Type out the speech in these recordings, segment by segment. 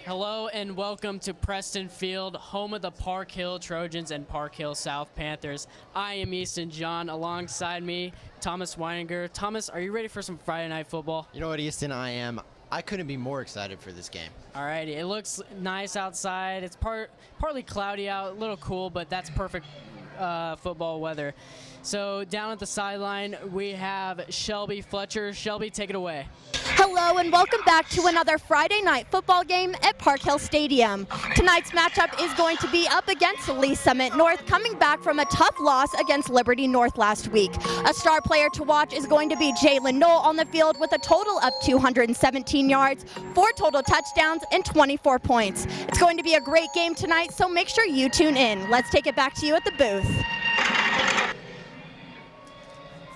Hello and welcome to Preston Field, home of the Park Hill Trojans and Park Hill South Panthers. I am Easton John. Alongside me, Thomas Weininger. Thomas, are you ready for some Friday night football? You know what, Easton, I am. I couldn't be more excited for this game. Alrighty, it looks nice outside. It's partly cloudy out, a little cool, but that's perfect football weather. So down at the sideline, we have Shelby Fletcher. Shelby, take it away. Hello and welcome back to another Friday night football game at Park Hill Stadium. Tonight's matchup is going to be up against Lee Summit North, coming back from a tough loss against Liberty North last week. A star player to watch is going to be Jalen Knoll on the field with a total of 217 yards, 4 total touchdowns, and 24 points. It's going to be a great game tonight, so make sure you tune in. Let's take it back to you at the booth.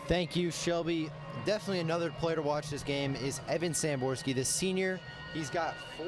Thank you, Shelby. Definitely another player to watch this game is Evan Samborski, the senior. He's got 4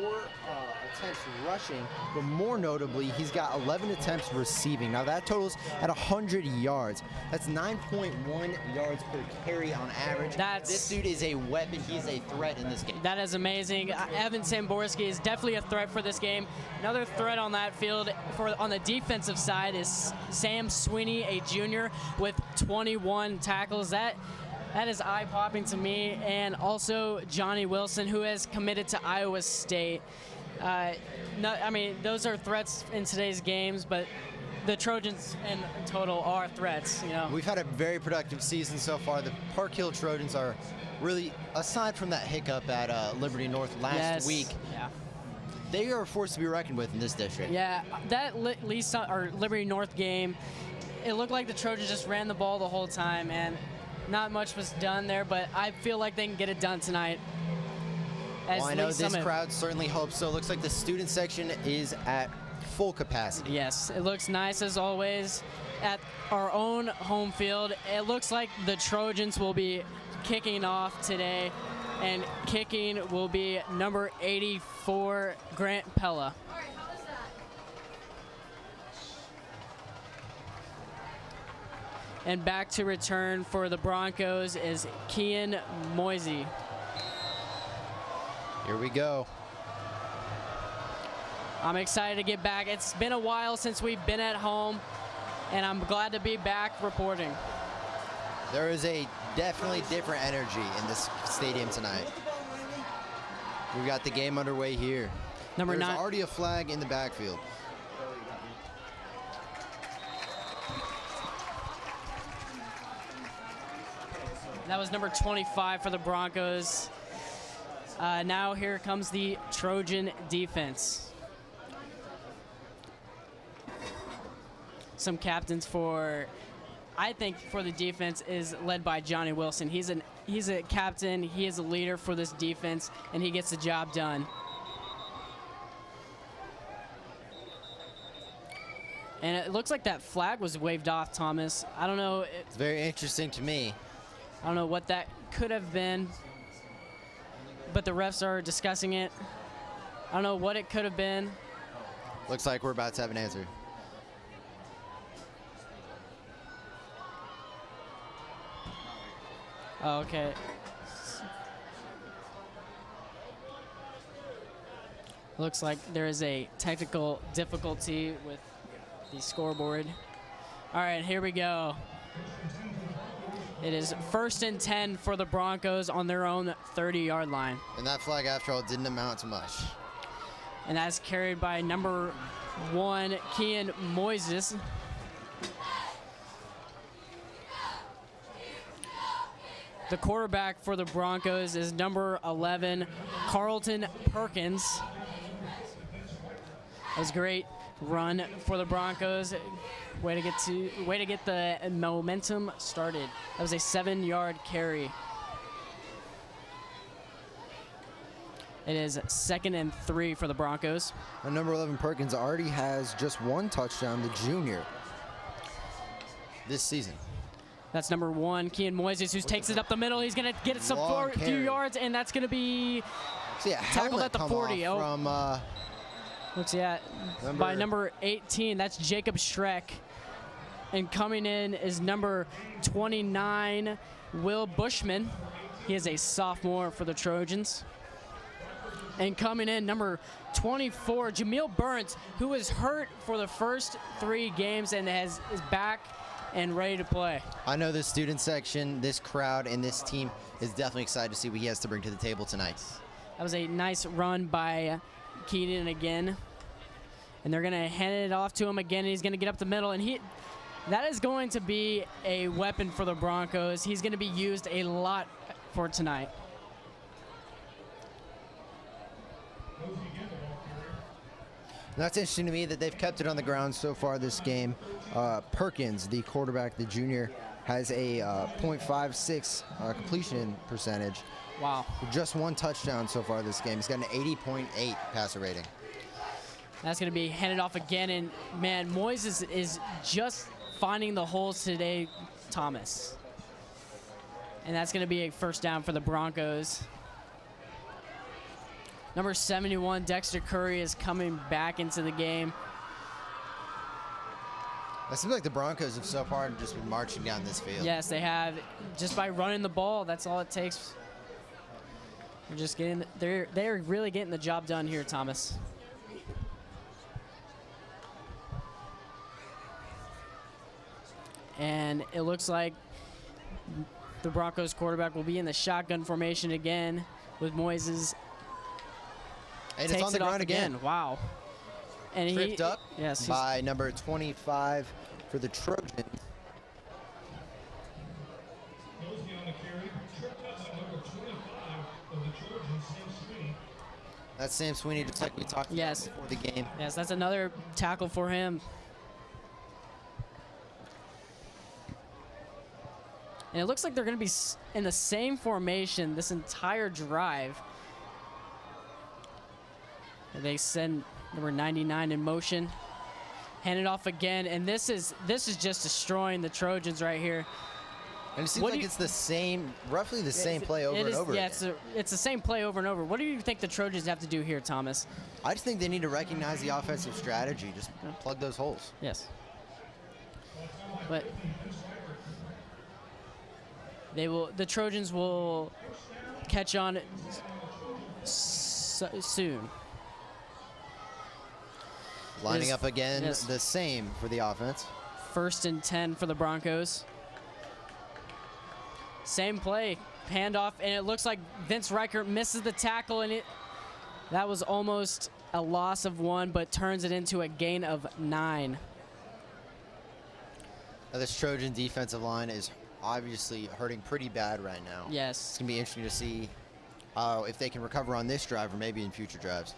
attempts rushing, but more notably, he's got 11 attempts receiving. Now that totals at 100 yards. That's 9.1 yards per carry on average. This dude is a weapon. He's a threat in this game. That is amazing. Evan Samborski is definitely a threat for this game. Another threat on that field on the defensive side is Sam Sweeney, a junior, with 21 tackles. That is eye-popping to me, and also Johnny Wilson, who has committed to Iowa State. Those are threats in today's games, but the Trojans in total are threats. We've had a very productive season so far. The Park Hill Trojans are really, aside from that hiccup at Liberty North last week, they are a force to be reckoned with in this district. Yeah, that Liberty North game, it looked like the Trojans just ran the ball the whole time, and not much was done there, but I feel like they can get it done tonight. Well, I know this crowd certainly hopes so. Looks like the student section is at full capacity. Yes, it looks nice as always at our own home field. It looks like the Trojans will be kicking off today, and kicking will be number 84, Grant Pella. And back to return for the Broncos is Kian Moisey. Here we go. I'm excited to get back. It's been a while since we've been at home, and I'm glad to be back reporting. There is a definitely different energy in this stadium tonight. We've got the game underway here. There's already a flag in the backfield. That was number 25 for the Broncos. Now here comes the Trojan defense. Some captains I think for the defense is led by Johnny Wilson. He's a captain, he is a leader for this defense, and he gets the job done. And it looks like that flag was waved off, Thomas. I don't know. It's very interesting to me. I don't know what that could have been, but the refs are discussing it. I don't know what it could have been. Looks like we're about to have an answer. Oh, okay. Looks like there is a technical difficulty with the scoreboard. All right, here we go. It is 1st and 10 for the Broncos on their own 30-yard line. And that flag, after all, didn't amount to much. And that's carried by number 1, Kian Moises. The quarterback for the Broncos is number 11, Carlton Perkins. That was a great run for the Broncos. Way to get the momentum started. That was a 7-yard carry. It is 2nd and 3 for the Broncos. And number 11 Perkins already has just 1 touchdown, the junior, this season. That's number 1, Kian Moises, who takes it up the middle. He's going to get it some few yards, and that's going to be tackled at the 40. Looks by number 18. That's Jacob Schreck. And coming in is number 29, Will Bushman. He is a sophomore for the Trojans. And coming in, number 24, Jamil Burns, who was hurt for the first 3 games and is back and ready to play. I know this student section, this crowd, and this team is definitely excited to see what he has to bring to the table tonight. That was a nice run by Keenan again. And they're going to hand it off to him again, and he's going to get up the middle. And that is going to be a weapon for the Broncos. He's going to be used a lot for tonight. That's interesting to me that they've kept it on the ground so far this game. Perkins, the quarterback, the junior, has a .56 completion percentage. Wow. Just 1 touchdown so far this game. He's got an 80.8 passer rating. That's going to be handed off again. And, man, Moises is just finding the holes today, Thomas. And that's going to be a first down for the Broncos. Number 71, Dexter Curry, is coming back into the game. It seems like the Broncos have so far just been marching down this field. Yes, they have. Just by running the ball, that's all it takes. They're just getting. They're really getting the job done here, Thomas. And it looks like the Broncos quarterback will be in the shotgun formation again with Moises. And it's on the ground again. Wow. And tripped up yes, by number 25 for the Trojans. That's Sam Sweeney, just like we talked about before the game. Yes, that's another tackle for him. And it looks like they're going to be in the same formation this entire drive. And they send number 99 in motion. Hand it off again, and this is just destroying the Trojans right here. And it seems like it's the same, roughly the same play over and over again. Yeah, it's the same play over and over. What do you think the Trojans have to do here, Thomas? I just think they need to recognize the offensive strategy. Just plug those holes. Yes. But the Trojans will catch on soon. Lining up again, the same for the offense. 1st and 10 for the Broncos. Same play, handoff, and it looks like Vince Reichert misses the tackle, and that was almost a loss of 1, but turns it into a gain of 9. Now this Trojan defensive line is obviously hurting pretty bad right now. Yes. It's going to be interesting to see if they can recover on this drive or maybe in future drives.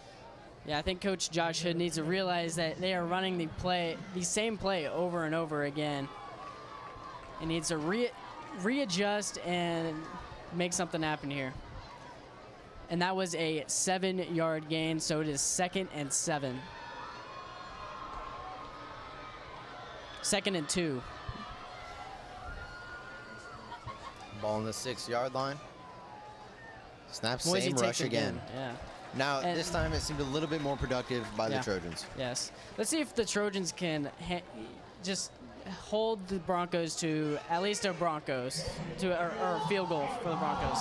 Yeah, I think Coach Josh Hood needs to realize that they are running the same play over and over again. He needs to readjust and make something happen here. And that was a 7-yard gain, so it is 2nd and 7. 2nd and 2. Ball on the 6-yard line. Snap, Moisey same rush again. Yeah. Now, this time it seemed a little bit more productive by the Trojans. Yes. Let's see if the Trojans can just hold the Broncos to at least a Broncos, or a field goal for the Broncos.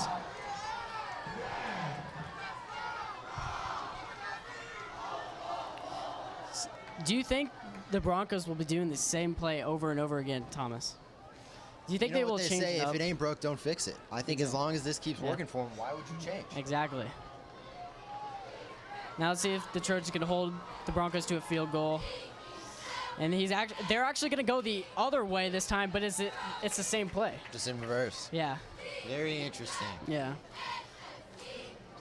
Do you think the Broncos will be doing the same play over and over again, Thomas? Do you think they will change it up? If it ain't broke, don't fix it. I think as long as this keeps working for them, why would you change? Exactly. Now let's see if the Trojans can hold the Broncos to a field goal. And they're actually going to go the other way this time, but it's the same play. Just in reverse. Yeah. Very interesting. Yeah.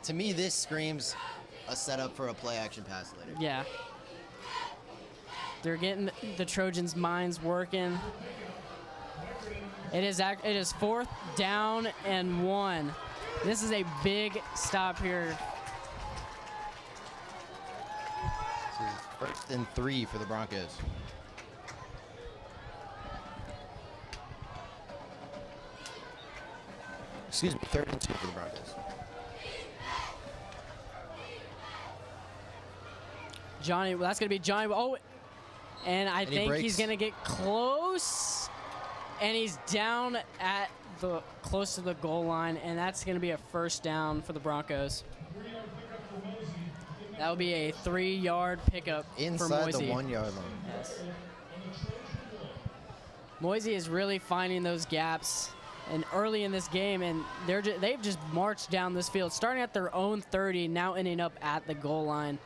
To me, this screams a setup for a play-action pass later. Yeah. They're getting the Trojans' minds working. It is 4th down and 1. This is a big stop here. This is 1st and 3 for the Broncos. Excuse me, 3rd and 2 for the Broncos. Johnny, well, that's going to be Johnny. Oh, and I think he's going to get close. And he's down at close to the goal line, and that's going to be a 1st down for the Broncos. That would be a 3-yard pickup for Inside Moise. the 1-yard line. Yes. Moise is really finding those gaps and early in this game, and they've just marched down this field, starting at their own 30, now ending up at the goal line.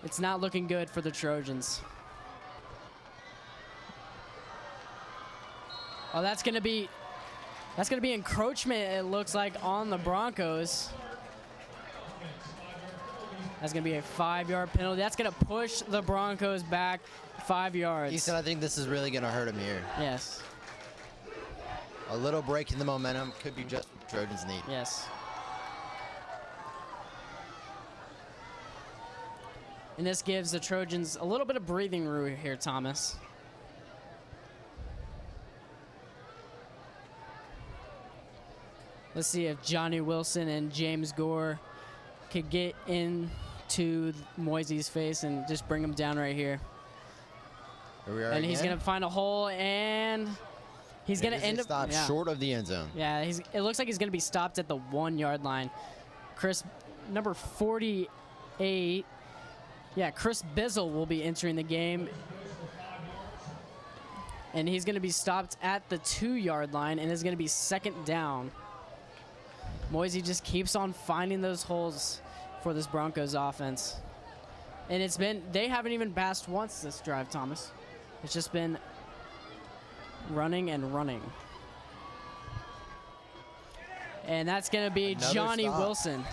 It's not looking good for the Trojans. Oh, that's gonna be encroachment, it looks like, on the Broncos. That's gonna be a 5-yard penalty. That's gonna push the Broncos back 5 yards. Easton, I think this is really gonna hurt him here. Yes. A little break in the momentum could be just what the Trojans need. Yes. And this gives the Trojans a little bit of breathing room here, Thomas. Let's see if Johnny Wilson and James Gore could get into Moise's face and just bring him down right here. Here we are And again. he's going to find a hole, and he's going to end up stopped short of the end zone. Yeah, it looks like he's going to be stopped at the 1-yard line. Chris, number 48. Yeah, Chris Bizzle will be entering the game. And he's going to be stopped at the 2-yard line, and it's going to be 2nd down. Moise just keeps on finding those holes for this Broncos offense. And they haven't even passed once this drive, Thomas. It's just been running and running. And that's going to be Another Johnny stop. Wilson.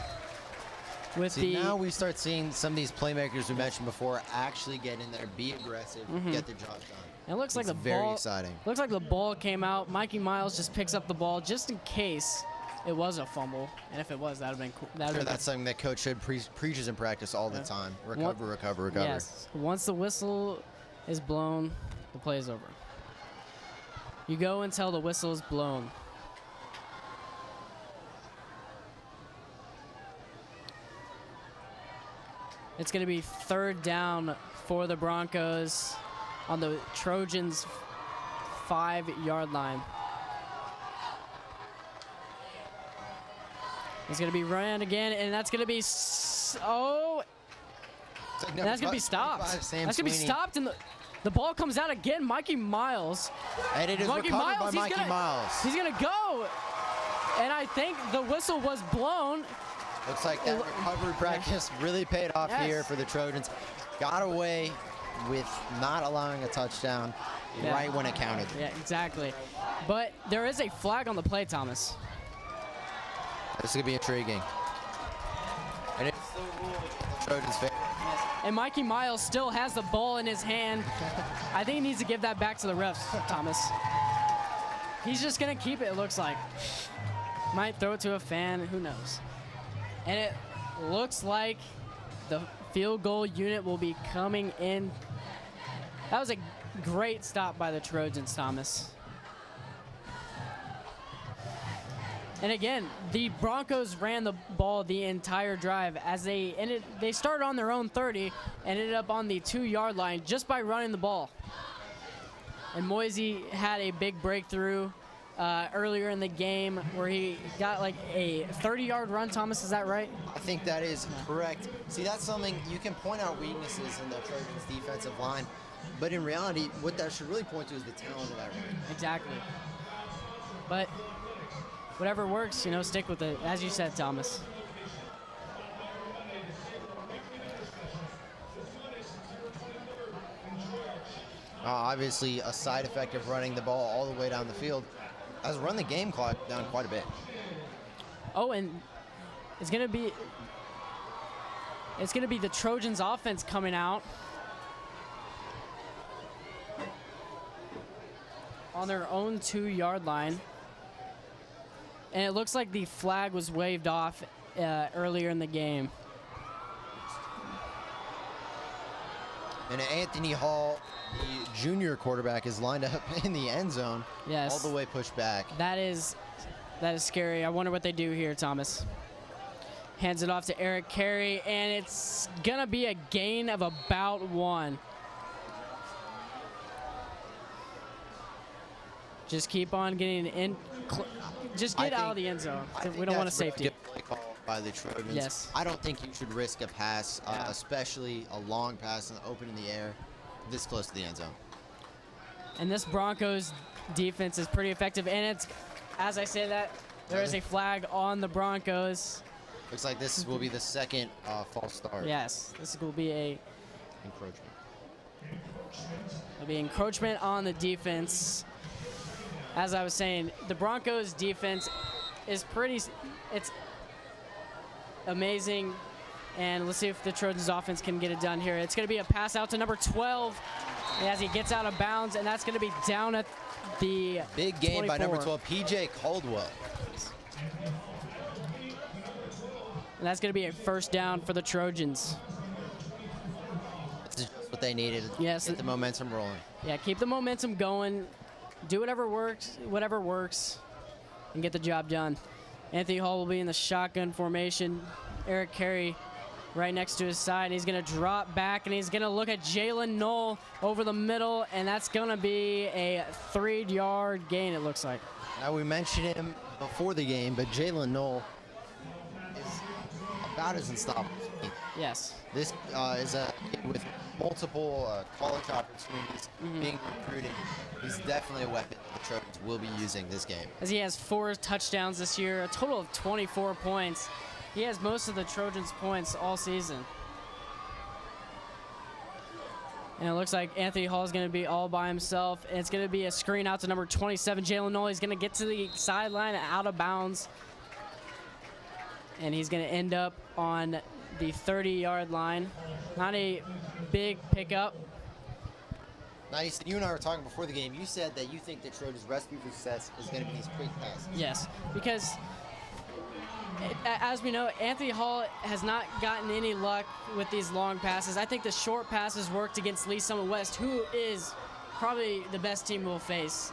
Now we start seeing some of these playmakers we mentioned before actually get in there, be aggressive, get the job done. It looks like It's the very ball. exciting. Looks like the ball came out. Mikey Miles just picks up the ball just in case it was a fumble. And if it was, that would have been cool. Sure, that's something that Coach Hood preaches in practice all the time. Recover, recover, recover. Yes. Once the whistle is blown, the play is over. You go until the whistle is blown. It's going to be 3rd down for the Broncos on the Trojans' 5-yard line. It's going to be run again, and that's going to be that's going to be stopped. That's going to be stopped, and the ball comes out again. Mikey Miles. And it is recovered by Mikey Miles. He's going to go, and I think the whistle was blown. Looks like that recovery practice really paid off here for the Trojans. Got away with not allowing a touchdown right when it counted. Yeah, exactly. But there is a flag on the play, Thomas. This is going to be intriguing. And it's still ruled in the Trojans' favor. And Mikey Miles still has the ball in his hand. I think he needs to give that back to the refs, Thomas. He's just going to keep it, it looks like. Might throw it to a fan, who knows. And it looks like the field goal unit will be coming in. That was a great stop by the Trojans, Thomas. And again, the Broncos ran the ball the entire drive as they started on their own 30 and ended up on the 2-yard line just by running the ball. And Moise had a big breakthrough earlier in the game where he got like a 30-yard run, Thomas, is that right? I think that is correct. See, that's something you can point out weaknesses in the Trojans' defensive line, but in reality, what that should really point to is the talent of that run. Exactly. But whatever works, stick with it, as you said, Thomas. Obviously, a side effect of running the ball all the way down the field has run the game clock down quite a bit. Oh, and it's gonna be the Trojans offense coming out on their own 2-yard line. And it looks like the flag was waved off earlier in the game. And Anthony Hall, the junior quarterback, is lined up in the end zone. Yes. All the way pushed back. That is scary. I wonder what they do here, Thomas. Hands it off to Eric Carey, and it's gonna be a gain of about 1. Just keep on getting in. Just get out of the end zone. We don't want a safety. by the Trojans. Yes. I don't think you should risk a pass, especially a long pass and open in the air this close to the end zone. And this Broncos defense is pretty effective. And it's, as I say that, there is a flag on the Broncos. Looks like this will be the second false start. Yes, this will be a Encroachment. it'll be encroachment on the defense. As I was saying, the Broncos defense is it's amazing. And let's see if the Trojans offense can get it done here. It's going to be a pass out to number 12 as he gets out of bounds, and that's going to be down at the big gain 24. by number 12, P.J. Caldwell. And that's going to be a first down for the Trojans. This is just what they needed. Yes. Get the momentum rolling. Yeah, keep the momentum going. Do whatever works, and get the job done. Anthony Hall will be in the shotgun formation. Eric Carey right next to his side. He's going to drop back, and he's going to look at Jalen Knoll over the middle, and that's going to be a 3-yard gain, it looks like. Now, we mentioned him before the game, but Jalen Knoll is about as unstoppable. Yes. This is a kid with multiple college opportunities being recruited. He's definitely a weapon the Trojans will be using this game. As he has 4 touchdowns this year, a total of 24 points. He has most of the Trojans' points all season. And it looks like Anthony Hall is going to be all by himself. And it's going to be a screen out to number 27, Jalen Knoll. He's going to get to the sideline out of bounds. And he's going to end up on the 30-yard line. Not a big pickup. Now, Easton, you and I were talking before the game. You said that you think the Trojans' recipe for success is going to be these quick passes. Yes, because as we know, Anthony Hall has not gotten any luck with these long passes. I think the short passes worked against Lee Summit West, who is probably the best team we'll face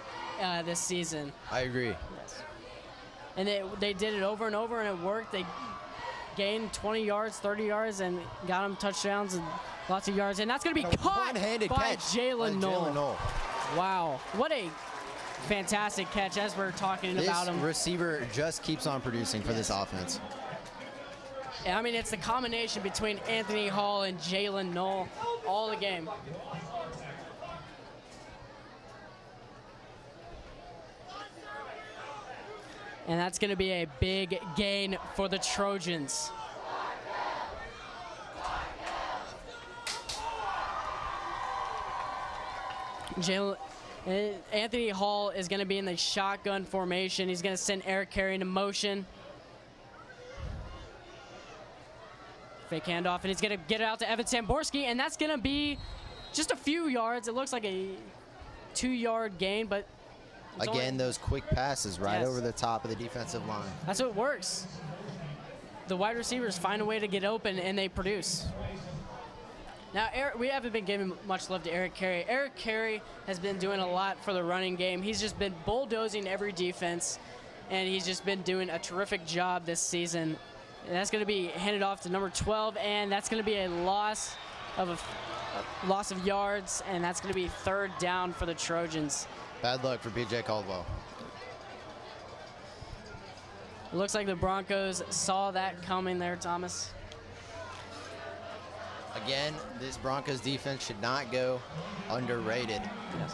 this season. I agree. Yes. And they did it over and over, and it worked. They gained 20 yards, 30 yards, and got them touchdowns and lots of yards. And that's going to be caught by Jalen Knoll. Wow. What a fantastic catch as we're talking about him. This receiver just keeps on producing for this offense. I mean, it's the combination between Anthony Hall and Jalen Knoll all the game. And that's going to be a big gain for the Trojans. Anthony Hall is going to be in the shotgun formation. He's going to send Eric Carey into motion. Fake handoff, and he's going to get it out to Evan Samborski, and that's going to be just a few yards. It looks like a 2-yard gain, but again, those quick passes right over the top of the defensive line. That's what works. The wide receivers find a way to get open, and they produce. Now, we haven't been giving much love to Eric Carey. Eric Carey has been doing a lot for the running game. He's just been bulldozing every defense, and he's just been doing a terrific job this season. And that's going to be handed off to number 12, and that's going to be a loss of yards, and that's going to be 3rd down for the Trojans. Bad luck for P.J. Caldwell. It looks like the Broncos saw that coming there, Thomas. Again, this Broncos defense should not go underrated. Yes.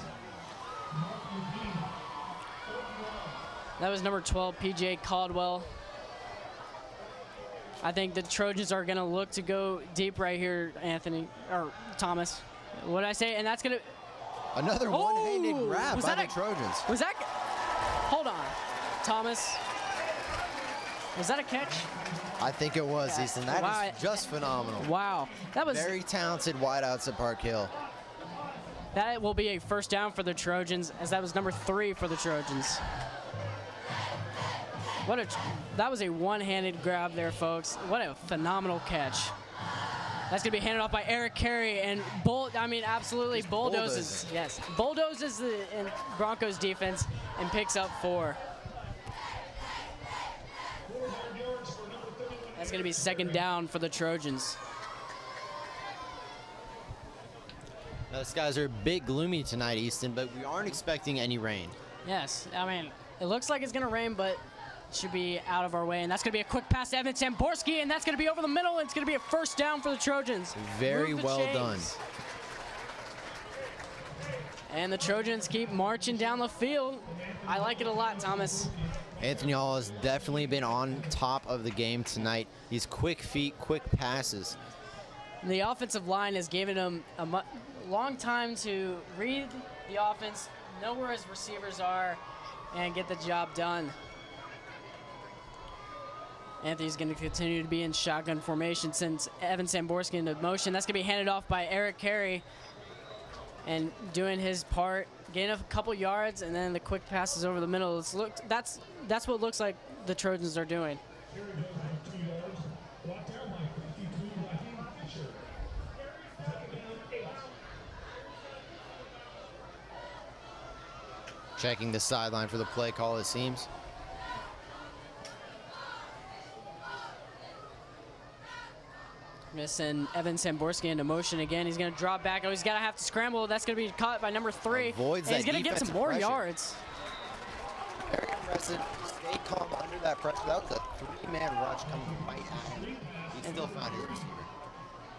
That was number 12, P.J. Caldwell. I think the Trojans are going to look to go deep right here, Thomas. What did I say? And that's going to... Another one-handed grab by the Trojans. Was that... Hold on. Thomas. Was that a catch? I think it was, Easton. That is just phenomenal. Wow. That was... Very talented wideouts at Park Hill. That will be a first down for the Trojans, as that was number 3 for the Trojans. That was a one-handed grab there, folks. What a phenomenal catch. That's going to be handed off by Eric Carey, and absolutely bulldozes. Yes, bulldozes the Broncos defense and picks up 4. That's going to be 2nd down for the Trojans. Now, the skies are a bit gloomy tonight, Easton, but we aren't expecting any rain. Yes, it looks like it's going to rain, but should be out of our way, and that's going to be a quick pass to Evan Samborski, and that's going to be over the middle, and it's going to be a first down for the Trojans. Very well done. And the Trojans keep marching down the field. I like it a lot, Thomas. Anthony Hall has definitely been on top of the game tonight. He's quick feet, quick passes. The offensive line has given him a long time to read the offense, know where his receivers are, and get the job done. Anthony's going to continue to be in shotgun formation since Evan Samborski into motion. That's going to be handed off by Eric Carey and doing his part, getting a couple yards, and then the quick passes over the middle. That's what it looks like the Trojans are doing. Checking the sideline for the play call, it seems. I'm going to send Evan Samborski into motion again. He's going to drop back. Oh, he's going to have to scramble. That's going to be caught by number 3. Avoids and he's that going to get some more pressure. yards. Very impressive. Stay calm under that pressure. That was a 3-man rush coming right at him. He still found his receiver.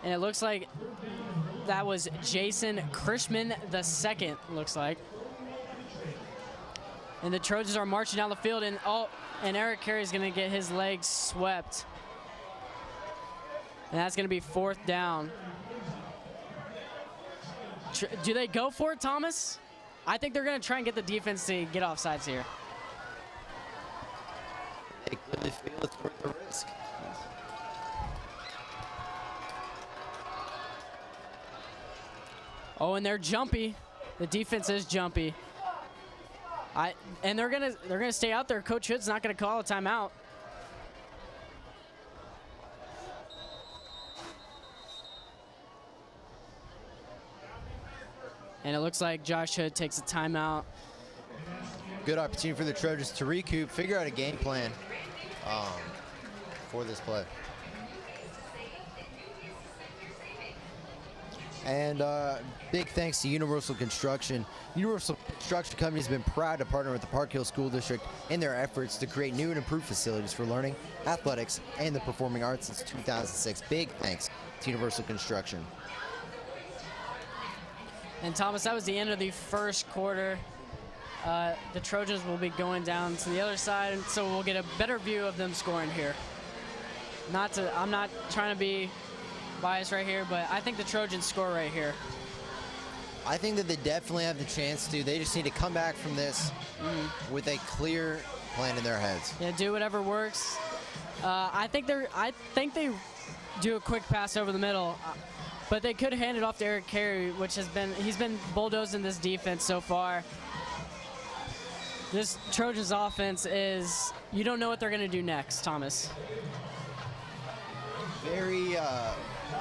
And it looks like that was Jason Krishman II, looks like. And the Trojans are marching down the field, and Eric Carey's going to get his legs swept. And that's going to be 4th down. Do they go for it, Thomas? I think they're going to try and get the defense to get offsides here. They clearly feel it's worth the risk. Oh, and they're jumpy. The defense is jumpy. And they're gonna stay out there. Coach Hood's not gonna call a timeout. And it looks like Josh Hood takes a timeout. Good opportunity for the Trojans to recoup, figure out a game plan for this play. And big thanks to Universal Construction. Universal Construction Company has been proud to partner with the Park Hill School District in their efforts to create new and improved facilities for learning, athletics, and the performing arts since 2006. Big thanks to Universal Construction. And Thomas, that was the end of the first quarter. The Trojans will be going down to the other side, so we'll get a better view of them scoring here. I'm not trying to be biased right here, but I think the Trojans score right here. I think that they definitely have the chance to. They just need to come back from this with a clear plan in their heads. Yeah, do whatever works. I think they do a quick pass over the middle, but they could hand it off to Eric Carey, which he's been bulldozing this defense so far. This Trojans offense is, you don't know what they're going to do next, Thomas. Very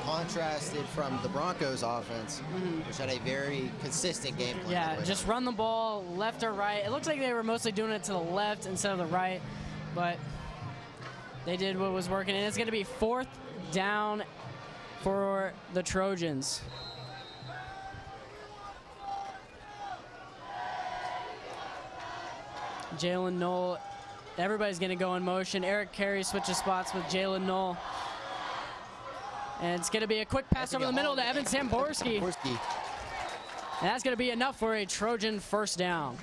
contrasted from the Broncos offense, which had a very consistent game plan. Yeah, just run the ball left or right. It looks like they were mostly doing it to the left instead of the right, but they did what was working, and it's going to be 4th down for the Trojans. Jalen Knoll, everybody's going to go in motion. Eric Carey switches spots with Jalen Knoll. And it's going to be a quick pass over the middle to Evan Samborski. And that's going to be enough for a Trojan first down.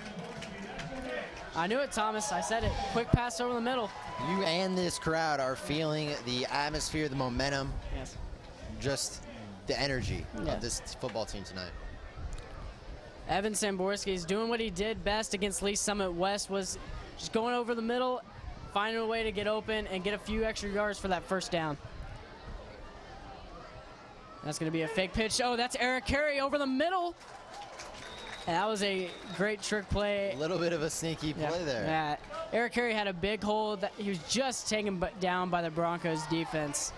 I knew it, Thomas. I said it. Quick pass over the middle. You and this crowd are feeling the atmosphere, the momentum, yes, just the energy of this football team tonight. Evan Samborski is doing what he did best against Lee Summit West, was just going over the middle, finding a way to get open and get a few extra yards for that first down. That's going to be a fake pitch. Oh, that's Eric Carey over the middle. And that was a great trick play. A little bit of a sneaky play there. Yeah. Eric Carey had a big hold. He was just taken down by the Broncos defense.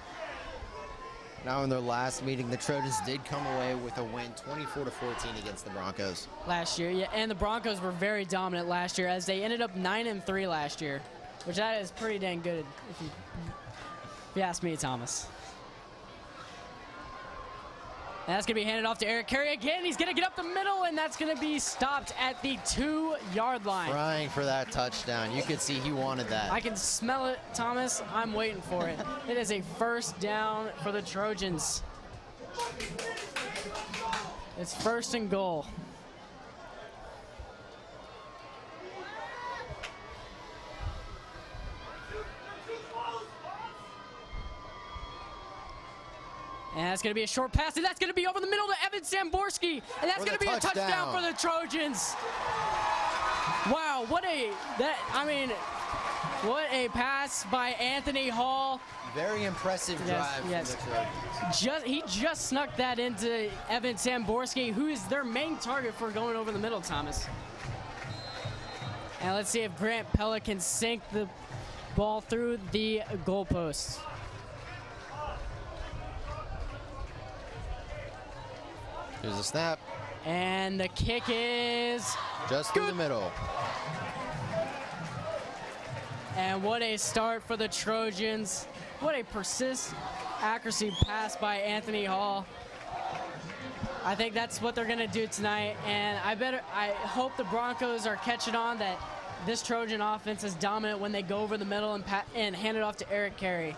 Now in their last meeting, the Trojans did come away with a win, 24-14 against the Broncos. Last year, yeah, and the Broncos were very dominant last year, as they ended up 9-3 last year, which that is pretty dang good if you ask me, Thomas. And that's going to be handed off to Eric Carey again. He's going to get up the middle, and that's going to be stopped at the 2-yard line. Trying for that touchdown. You could see he wanted that. I can smell it, Thomas. I'm waiting for it. It is a first down for the Trojans. It's 1st and goal. And that's going to be a short pass, and that's going to be over the middle to Evan Samborski, and that's going to be a touchdown for the Trojans. Wow, what a pass by Anthony Hall. Very impressive drive for the Trojans. He just snuck that into Evan Samborski, who is their main target for going over the middle, Thomas. And let's see if Grant Pella can sink the ball through the goalposts. Here's a snap. And the kick is just through the middle. And what a start for the Trojans. What a accuracy pass by Anthony Hall. I think that's what they're going to do tonight. And I hope the Broncos are catching on that this Trojan offense is dominant when they go over the middle and hand it off to Eric Carey.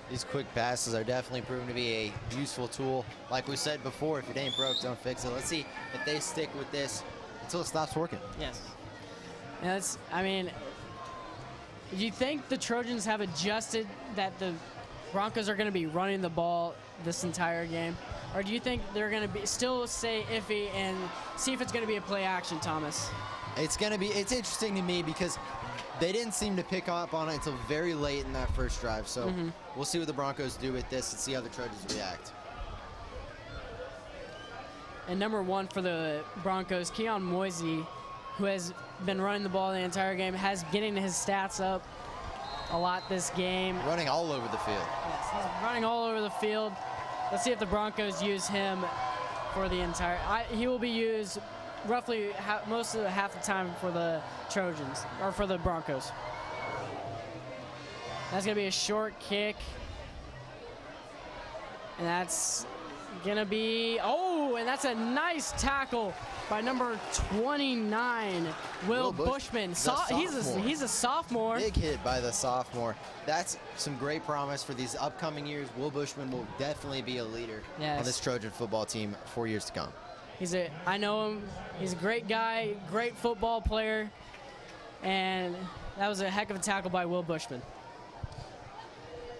These quick passes are definitely proven to be a useful tool. Like we said before, if it ain't broke, don't fix it. Let's see if they stick with this until it stops working. Yes. And do you think the Trojans have adjusted that the Broncos are going to be running the ball this entire game? Or do you think they're going to still stay iffy and see if it's going to be a play action, Thomas? It's interesting to me because they didn't seem to pick up on it until very late in that first drive. So we'll see what the Broncos do with this and see how the Trojans react. And number 1 for the Broncos, Keon Moisey, who has been running the ball the entire game, has getting his stats up a lot this game. Running all over the field. Yes, he's running all over the field. Let's see if the Broncos use him for the entire. He will be used roughly most of half the time for the Trojans, or for the Broncos. That's going to be a short kick. And that's going to be, and that's a nice tackle by number 29, Will Bushman. He's a sophomore. Big hit by the sophomore. That's some great promise for these upcoming years. Will Bushman will definitely be a leader on this Trojan football team for years to come. I know him. He's a great guy, great football player, and that was a heck of a tackle by Will Bushman.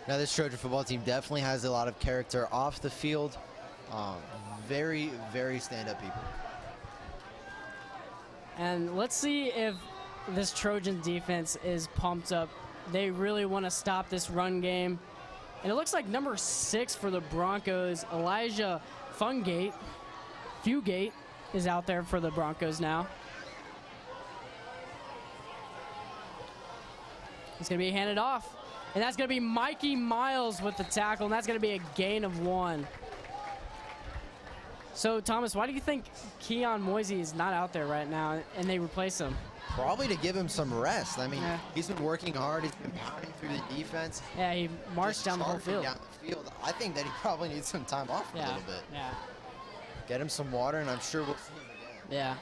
Now this Trojan football team definitely has a lot of character off the field. Very, very stand-up people. And let's see if this Trojan defense is pumped up. They really want to stop this run game. And it looks like number 6 for the Broncos, Elijah Fugate, is out there for the Broncos now. It's going to be handed off. And that's going to be Mikey Miles with the tackle, and that's going to be a gain of 1. So, Thomas, why do you think Keon Moisey is not out there right now and they replace him? Probably to give him some rest. I mean, he's been working hard. He's been pounding through the defense. Yeah, he marched down the whole field. I think that he probably needs some time off a little bit. Yeah. Get him some water, and I'm sure we'll see him again. Yeah.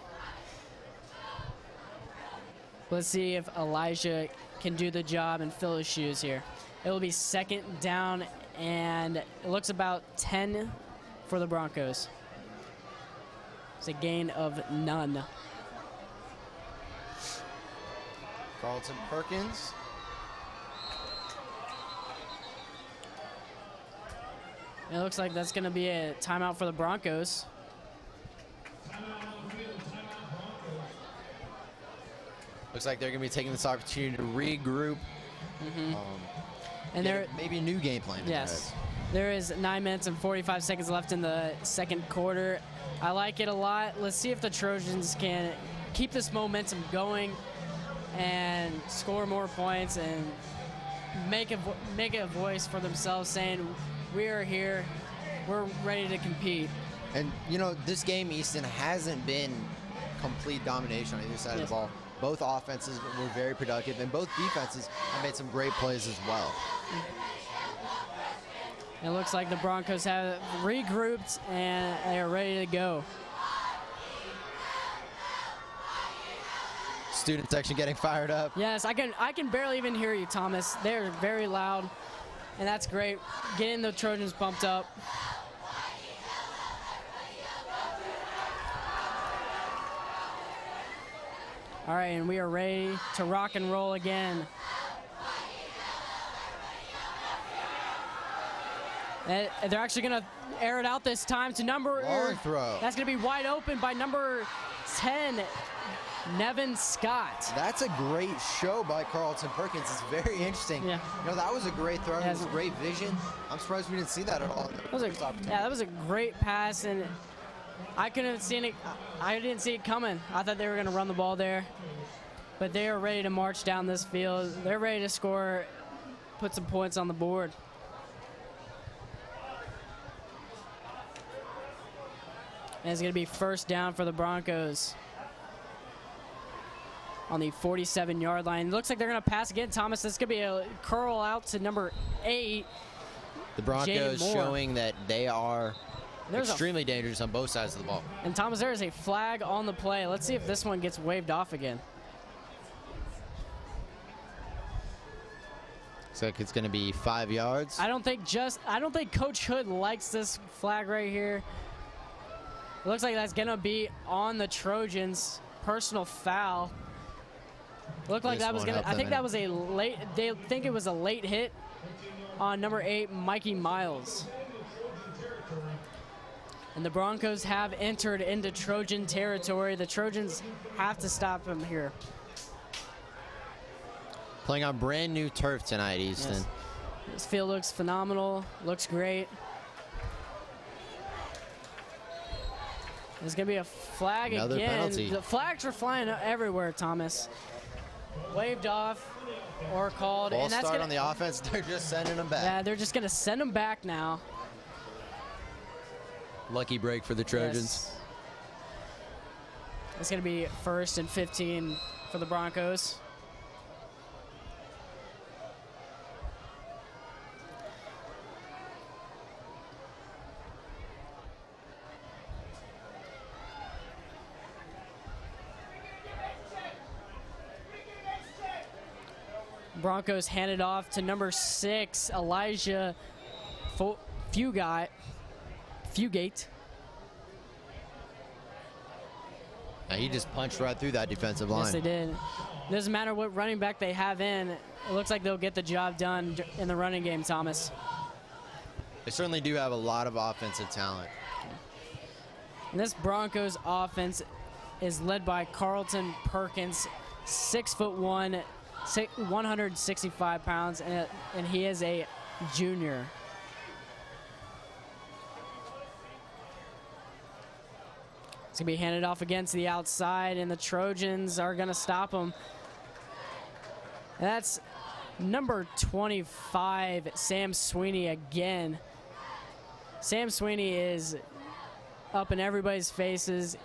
Let's see if Elijah can do the job and fill his shoes here. It will be 2nd down, and it looks about 10 for the Broncos. It's a gain of none. Carlton Perkins. It looks like that's going to be a timeout for the Broncos. Looks like they're going to be taking this opportunity to regroup. And there maybe a new game plan. Yes. There is 9 minutes and 45 seconds left in the second quarter. I like it a lot. Let's see if the Trojans can keep this momentum going and score more points and make a voice for themselves saying, we are here, we're ready to compete. And, this game, Easton, hasn't been complete domination on either side of the ball. Both offenses were very productive, and both defenses have made some great plays as well. It looks like the Broncos have regrouped and they are ready to go. Student section getting fired up. Yes, I can barely even hear you, Thomas. They're very loud, and that's great. Getting the Trojans pumped up. All right, and we are ready to rock and roll again. And they're actually going to air it out this time to number. Long throw. That's going to be wide open by number 10, Nevin Scott. That's a great show by Carlton Perkins. It's very interesting. Yeah. You know, that was a great throw. It was great vision. I'm surprised we didn't see that at all. That was a great pass, and I couldn't have seen it. I didn't see it coming. I thought they were going to run the ball there. But they are ready to march down this field. They're ready to score, put some points on the board. And it's going to be first down for the Broncos on the 47-yard line. It looks like they're going to pass again, Thomas. This could be a curl out to number 8. The Broncos showing that they are extremely dangerous on both sides of the ball. And Thomas, there is a flag on the play. Let's see if this one gets waved off again. Looks like it's going to be 5 yards. I don't think Coach Hood likes this flag right here. It looks like that's going to be on the Trojans. Personal foul. Looked like that was going to, I think that was a late, they think it was a late hit on number 8, Mikey Miles. And the Broncos have entered into Trojan territory. The Trojans have to stop him here. Playing on brand new turf tonight, Easton. Yes. This field looks phenomenal, looks great. There's going to be a flag Another again. penalty. The flags are flying everywhere, Thomas. Waved off or called. Ball and that's start on the offense. They're just sending them back. Yeah, they're just going to send them back now. Lucky break for the Trojans. Yes. It's going to be 1st and 15 for the Broncos. Broncos handed off to number 6, Elijah Fugate. Now he just punched right through that defensive line. Yes, they did. Doesn't matter what running back they have in. It looks like they'll get the job done in the running game, Thomas. They certainly do have a lot of offensive talent. And this Broncos offense is led by Carlton Perkins, 6'1", 165 pounds, and he is a junior. It's going to be handed off against the outside, and the Trojans are going to stop him. And that's number 25, Sam Sweeney again. Sam Sweeney is up in everybody's faces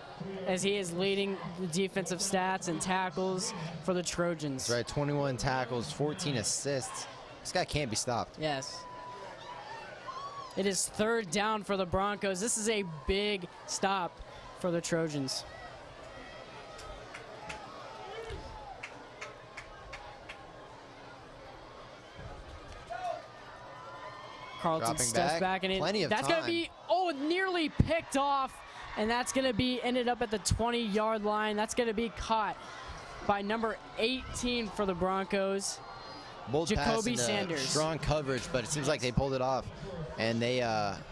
as he is leading the defensive stats and tackles for the Trojans. That's right, 21 tackles, 14 assists. This guy can't be stopped. Yes. It is 3rd down for the Broncos. This is a big stop for the Trojans. Carlton steps back, and that's going to be, nearly picked off, and that's going to be ended up at the 20-yard line. That's going to be caught by number 18 for the Broncos, Jacoby Sanders. Strong coverage, but it seems like they pulled it off, and they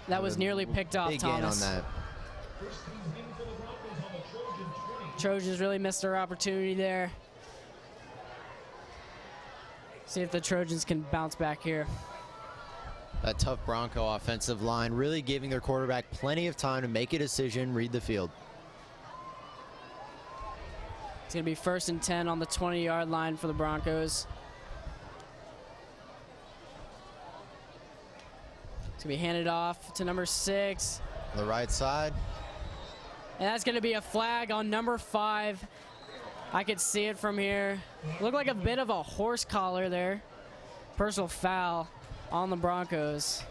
that was nearly picked off, Thomas. Big gain on that. Trojans really missed their opportunity there. See if the Trojans can bounce back here. That tough Bronco offensive line really giving their quarterback plenty of time to make a decision, read the field. It's going to be 1st and 10 on the 20-yard line for the Broncos. It's going to be handed off to number 6. On the right side. And that's going to be a flag on number 5. I could see it from here. Looked like a bit of a horse collar there. Personal foul on the Broncos.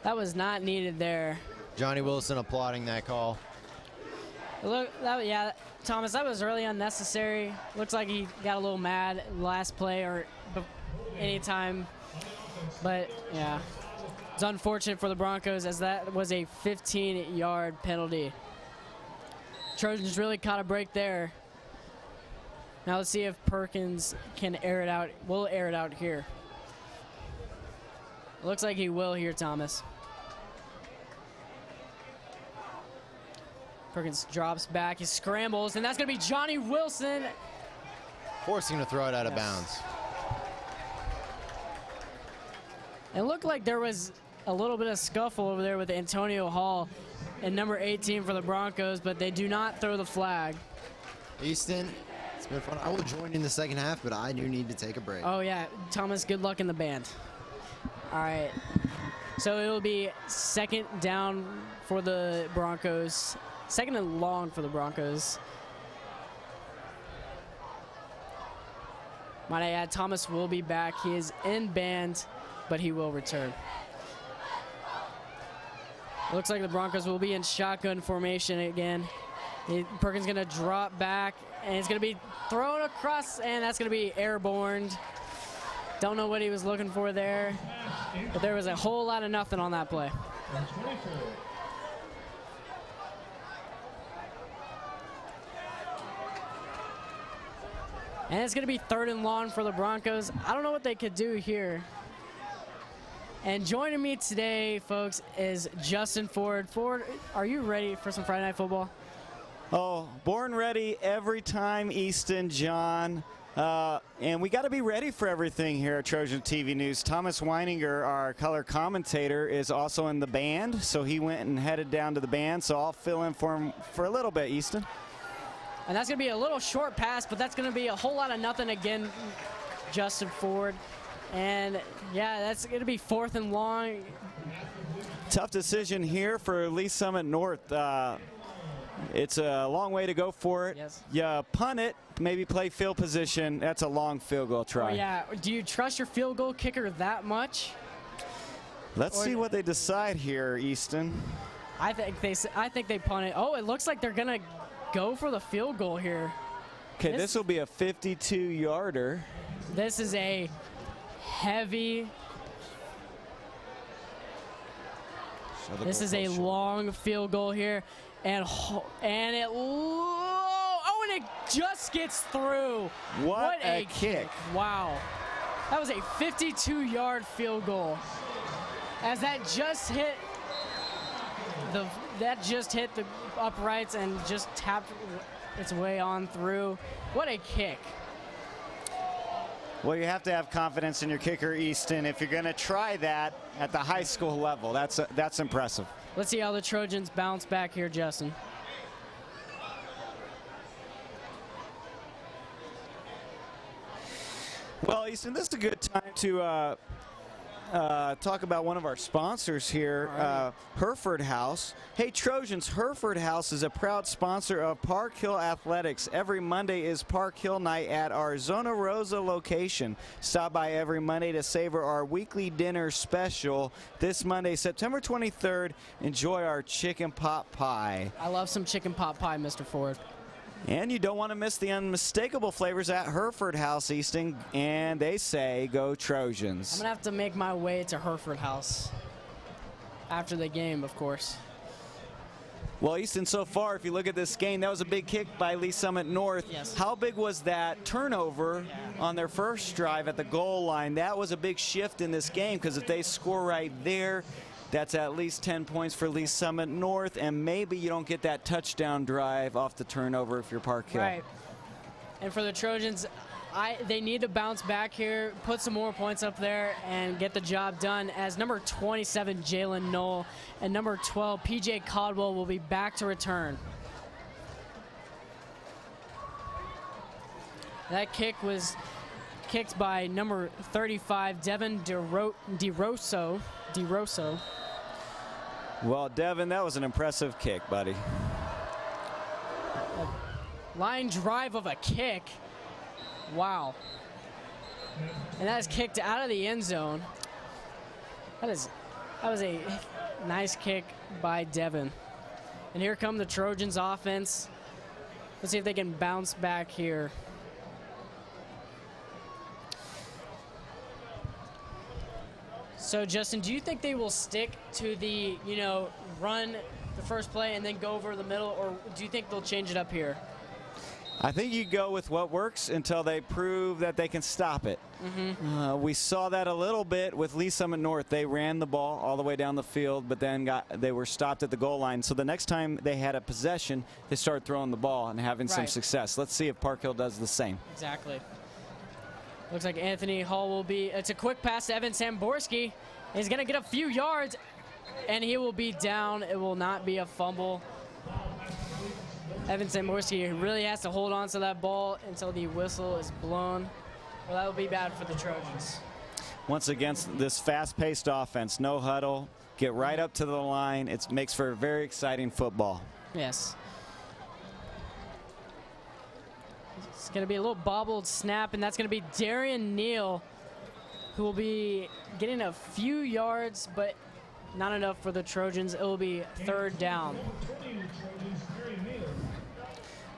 That was not needed there. Johnny Wilson applauding that call. Yeah, Thomas, that was really unnecessary. Looks like he got a little mad last play or anytime. But, yeah, it's unfortunate for the Broncos as that was a 15-yard penalty. Trojans really caught a break there. Now let's see if Perkins can air it out. We'll air it out here. Looks like he will here, Thomas. Perkins drops back, he scrambles, and that's going to be Johnny Wilson. Forcing him to throw it out of bounds. It looked like there was a little bit of scuffle over there with Antonio Hall and number 18 for the Broncos, but they do not throw the flag. Easton, it's been fun. I will join in the second half, but I do need to take a break. Oh, yeah. Thomas, good luck in the band. All right. So it will be second down for the Broncos. Second and long for the Broncos. Might I add, Thomas will be back. He is in band, but he will return. Looks like the Broncos will be in shotgun formation again. Perkins going to drop back, and it's going to be thrown across, and that's going to be airborne. Don't know what he was looking for there, but there was a whole lot of nothing on that play. And it's going to be third and long for the Broncos. I don't know what they could do here. And joining me today, folks, is Justin Ford. Ford, are you ready for some Friday Night Football? Oh, born ready every time, Easton, John. And we got to be ready for everything here at Trojan TV News. Thomas Weininger, our color commentator, is also in the band, so he went and headed down to the band, so I'll fill in for him for a little bit, Easton. And that's going to be a little short pass, but that's going to be a whole lot of nothing again, Justin Ford. And, yeah, that's going to be fourth and long. Tough decision here for Lee Summit North. It's a long way to go for it. Yes. You punt it, maybe play field position. That's a long field goal try. Oh, yeah. Do you trust your field goal kicker that much? Let's see what they decide here, Easton. I think they punt it. Oh, it looks like they're going to go for the field goal here. Okay, this will be a 52-yarder. This is a heavy. This is a long field goal here, and it. Oh, and it just gets through. What a kick! Wow, that was a 52-yard field goal. As that just hit the uprights and just tapped its way on through. What a kick. Well, you have to have confidence in your kicker, Easton, if you're going to try that at the high school level. That's impressive. Let's see how the Trojans bounce back here, Justin. Well, Easton, this is a good time to talk about one of our sponsors here, Hereford House. Hey, Trojans, Hereford House is a proud sponsor of Park Hill Athletics. Every Monday is Park Hill night at our Zona Rosa location. Stop by every Monday to savor our weekly dinner special. This Monday, September 23rd, enjoy our chicken pot pie. I love some chicken pot pie, Mr. Ford. And you don't want to miss the unmistakable flavors at Hereford House, Easton, and they say go Trojans. I'm going to have to make my way to Hereford House after the game, of course. Well, Easton, so far, if you look at this game, that was a big kick by Lee Summit North. Yes. How big was that turnover on their first drive at the goal line? That was a big shift in this game, because if they score right there, that's at least 10 points for Lee Summit North, and maybe you don't get that touchdown drive off the turnover if you're Park Hill. Right. And for the Trojans, they need to bounce back here, put some more points up there, and get the job done, as number 27, Jalen Knoll, and number 12, P.J. Caldwell, will be back to return. That kick was kicked by number 35, Devin DeRosso. Well, Devin, that was an impressive kick, buddy. Line drive of a kick. Wow. And that is kicked out of the end zone. That is That was a nice kick by Devin. And here come the Trojans offense. Let's see if they can bounce back here. So, Justin, do you think they will stick to the, run the first play and then go over the middle, or do you think they'll change it up here? I think you go with what works until they prove that they can stop it. We saw that a little bit with Lee Summit North. They ran the ball all the way down the field, but then they were stopped at the goal line. So the next time they had a possession, they started throwing the ball and having some success. Let's see if Park Hill does the same. Exactly. Looks like Anthony Hall will be. It's a quick pass to Evan Samborski. He's going to get a few yards, and he will be down. It will not be a fumble. Evan Samborski really has to hold on to that ball until the whistle is blown. Well, that will be bad for the Trojans. Once again, this fast-paced offense, no huddle, get right up to the line. It makes for a very exciting football. Yes. It's going to be a little bobbled snap, and that's going to be Darian Neal, who will be getting a few yards, but not enough for the Trojans. It will be third down.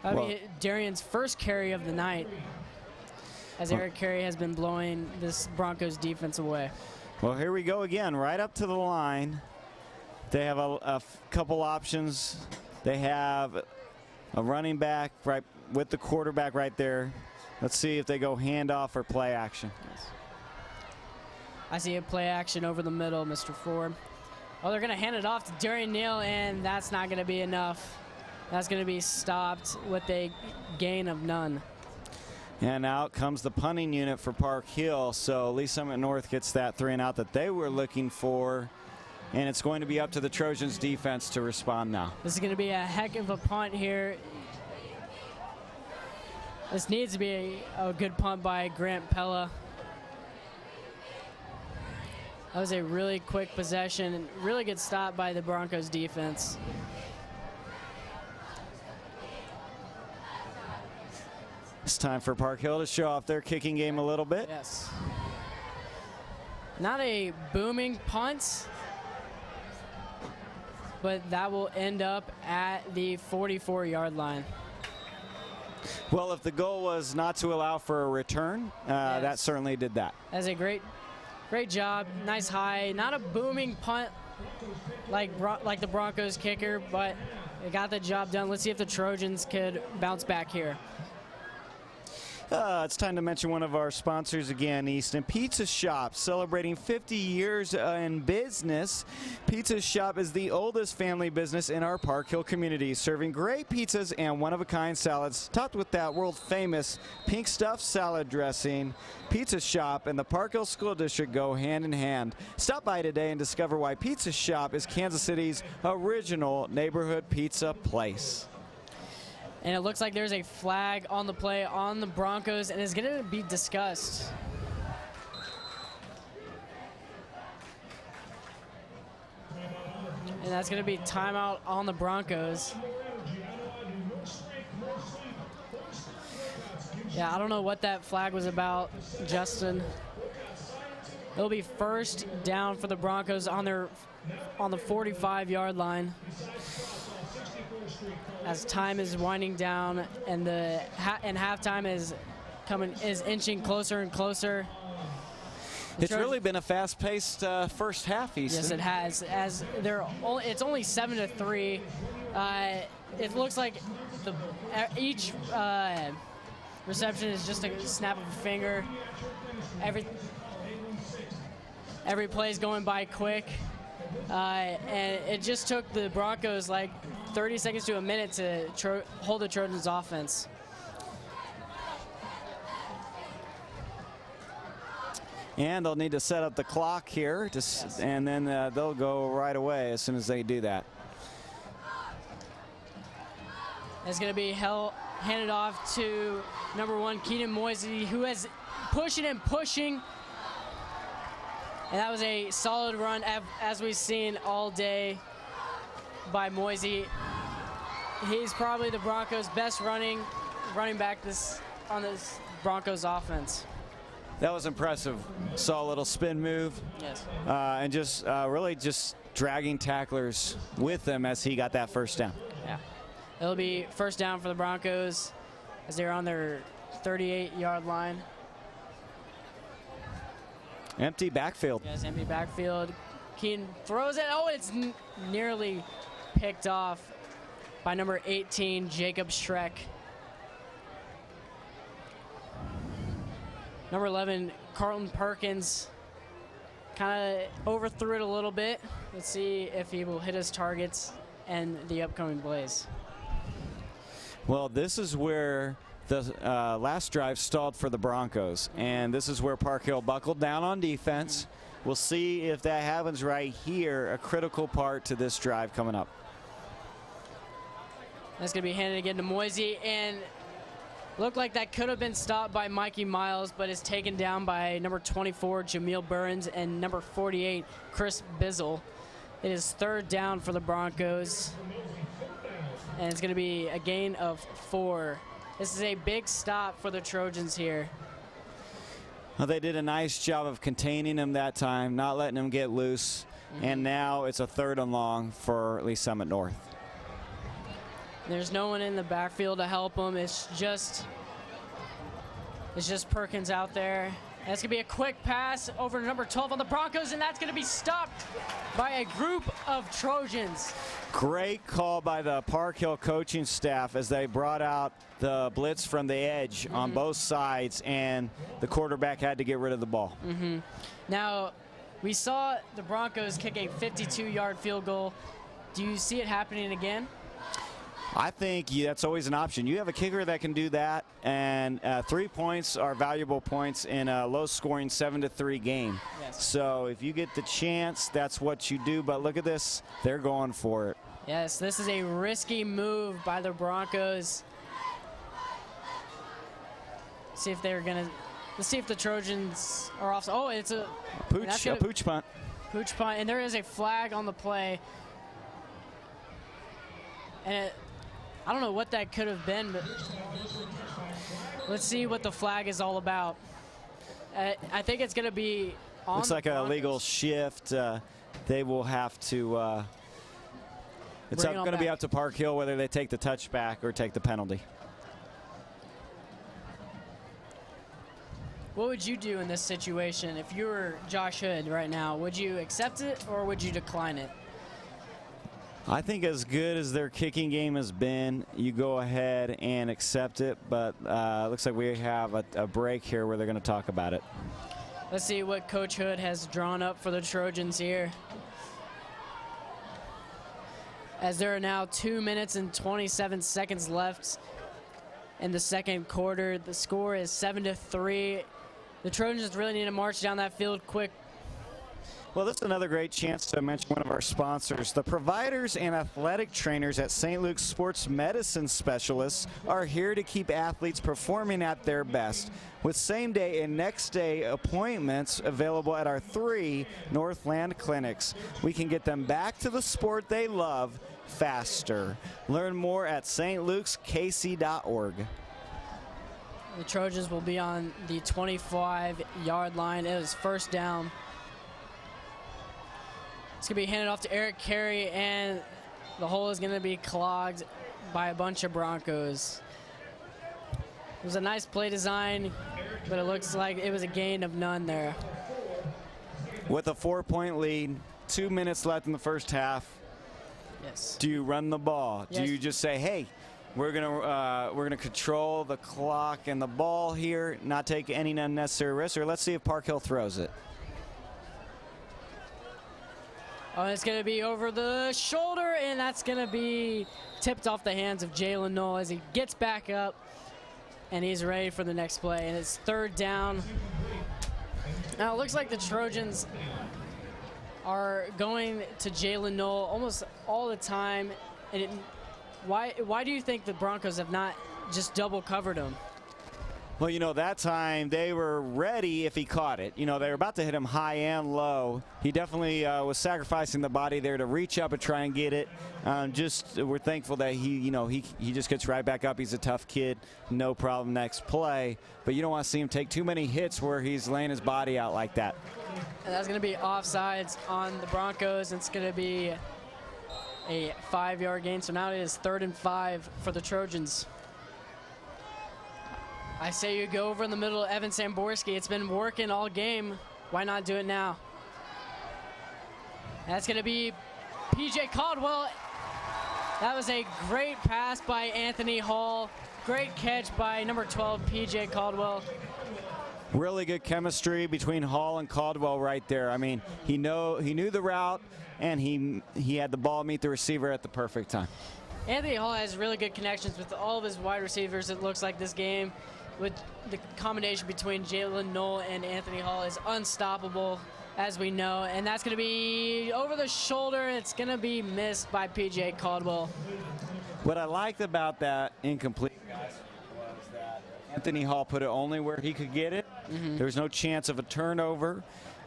That'll be Darian's first carry of the night, as Eric Carey has been blowing this Broncos defense away. Well, here we go again, right up to the line. They have a couple options. They have a running back right with the quarterback right there. Let's see if they go handoff or play action. Yes. I see a play action over the middle, Mr. Ford. Oh, they're going to hand it off to Darian Neal, and that's not going to be enough. That's going to be stopped with a gain of none. And out comes the punting unit for Park Hill. So Lee Summit North gets that 3 and out that they were looking for. And it's going to be up to the Trojans defense to respond now. This is going to be a heck of a punt here. This needs to be a good punt by Grant Pella. That was a really quick possession and really good stop by the Broncos defense. It's time for Park Hill to show off their kicking game a little bit. Yes. Not a booming punt, but that will end up at the 44-yard line. Well, if the goal was not to allow for a return, that certainly did that. That's a great job. Nice high. Not a booming punt like the Broncos kicker, but it got the job done. Let's see if the Trojans could bounce back here. It's time to mention one of our sponsors again, Easton Pizza Shop, celebrating 50 years in business. Pizza Shop is the oldest family business in our Park Hill community, serving great pizzas and one-of-a-kind salads, topped with that world-famous pink stuffed salad dressing. Pizza Shop and the Park Hill School District go hand in hand. Stop by today and discover why Pizza Shop is Kansas City's original neighborhood pizza place. And it looks like there's a flag on the play on the Broncos, and it's going to be discussed. And that's going to be timeout on the Broncos. Yeah, I don't know what that flag was about, Justin. It'll be first down for the Broncos on the 45-yard line. As time is winding down and halftime is inching closer and closer. It's really been a fast-paced first half, Easton. Yes, it has. It's only 7-3. It looks like each reception is just a snap of a finger. Every play is going by quick. And it just took the Broncos like 30 seconds to a minute to hold the Trojans offense. And they'll need to set up the clock here, and then they'll go right away as soon as they do that. It's going to be handed off to number 1, Keenan Moisey, who is pushing and pushing. And that was a solid run, as we've seen all day by Moisey. He's probably the Broncos' best running back on this Broncos offense. That was impressive. Saw a little spin move. Yes. And just really just dragging tacklers with him as he got that first down. Yeah. It'll be first down for the Broncos as they're on their 38-yard line. Empty backfield. Yes, empty backfield. Keaton throws it. Oh, it's nearly picked off by number 18, Jacob Schreck. Number 11, Carlton Perkins, kind of overthrew it a little bit. Let's see if he will hit his targets and the upcoming plays. Well, this is where the last drive stalled for the Broncos, and this is where Park Hill buckled down on defense. We'll see if that happens right here, a critical part to this drive coming up. That's going to be handed again to Moisey, and looked like that could have been stopped by Mikey Miles, but is taken down by number 24, Jamil Burns, and number 48, Chris Bizzle. It is third down for the Broncos, and it's going to be a gain of 4. This is a big stop for the Trojans here. Well, they did a nice job of containing him that time, not letting him get loose, and now it's a 3rd and long for Lee Summit North. There's no one in the backfield to help him. It's just Perkins out there. That's going to be a quick pass over to number 12 on the Broncos, and that's going to be stopped by a group of Trojans. Great call by the Park Hill coaching staff as they brought out the blitz from the edge on both sides, and the quarterback had to get rid of the ball. Now, we saw the Broncos kick a 52-yard field goal. Do you see it happening again? I think that's always an option. You have a kicker that can do that, and 3 points are valuable points in a low-scoring 7-3 game. Yes. So if you get the chance, that's what you do. But look at this. They're going for it. Yes, this is a risky move by the Broncos. See if they're going to – let's see if the Trojans are off. Oh, it's a pooch punt. Pooch punt, and there is a flag on the play. And I don't know what that could have been, but let's see what the flag is all about. I think it's going to be on. Looks like an illegal shift. They will have to. It's going to be up to Park Hill whether they take the touchback or take the penalty. What would you do in this situation if you were Josh Hood right now? Would you accept it or would you decline it? I think as good as their kicking game has been, you go ahead and accept it, but looks like we have a break here where they're going to talk about it. Let's see what Coach Hood has drawn up for the Trojans here. As there are now 2 minutes and 27 seconds left in the second quarter. The score is 7-3. The Trojans really need to march down that field quick. Well, this is another great chance to mention one of our sponsors. The providers and athletic trainers at St. Luke's Sports Medicine Specialists are here to keep athletes performing at their best, with same-day and next-day appointments available at our 3 Northland clinics. We can get them back to the sport they love faster. Learn more at stlukeskc.org. The Trojans will be on the 25-yard line. It is first down. It's going to be handed off to Eric Carey, and the hole is going to be clogged by a bunch of Broncos. It was a nice play design, but it looks like it was a gain of none there. With a 4-point lead, 2 minutes left in the first half. Yes. Do you run the ball? Yes. Do you just say, hey, we're gonna control the clock and the ball here, not take any unnecessary risks, or let's see if Park Hill throws it. Oh, it's going to be over the shoulder, and that's going to be tipped off the hands of Jalen Knoll as he gets back up, and he's ready for the next play. And it's third down. Now, it looks like the Trojans are going to Jalen Knoll almost all the time. And why do you think the Broncos have not just double covered him? Well, you know, that time they were ready if he caught it. You know, they were about to hit him high and low. He definitely was sacrificing the body there to reach up and try and get it. We're thankful that he just gets right back up. He's a tough kid, no problem next play. But you don't want to see him take too many hits where he's laying his body out like that. And that's going to be offsides on the Broncos. It's going to be a 5-yard gain. So now it is 3rd and 5 for the Trojans. I say you go over in the middle, Evan Samborski. It's been working all game. Why not do it now? That's going to be P.J. Caldwell. That was a great pass by Anthony Hall. Great catch by number 12, P.J. Caldwell. Really good chemistry between Hall and Caldwell right there. I mean, he knew the route, and he had the ball meet the receiver at the perfect time. Anthony Hall has really good connections with all of his wide receivers, it looks like this game. With the combination between Jalen Knoll and Anthony Hall is unstoppable, as we know. And that's going to be over the shoulder. It's going to be missed by P.J. Caldwell. What I liked about that incomplete, guys, was that Anthony Hall put it only where he could get it. There was no chance of a turnover.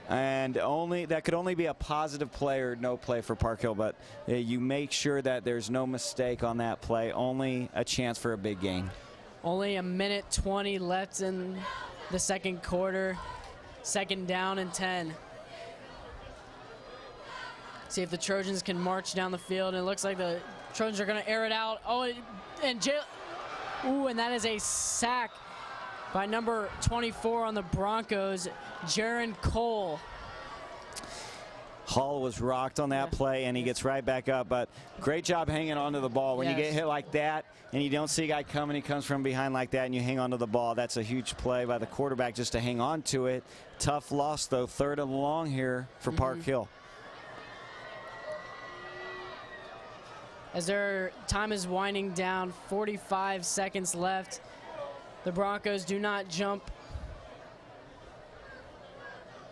And that could only be a positive play or no play for Park Hill. But you make sure that there's no mistake on that play. Only a chance for a big gain. Only 1:20 left in the second quarter. 2nd down and 10. See if the Trojans can march down the field. And it looks like the Trojans are going to air it out. Oh, and that is a sack by number 24 on the Broncos, Jaron Cole. Hall was rocked on that play, and he gets right back up. But great job hanging onto the ball. When you get hit like that and you don't see a guy coming, he comes from behind like that, and you hang onto the ball. That's a huge play by the quarterback just to hang on to it. Tough loss, though. 3rd and long here for Park Hill. As their time is winding down, 45 seconds left. The Broncos do not jump.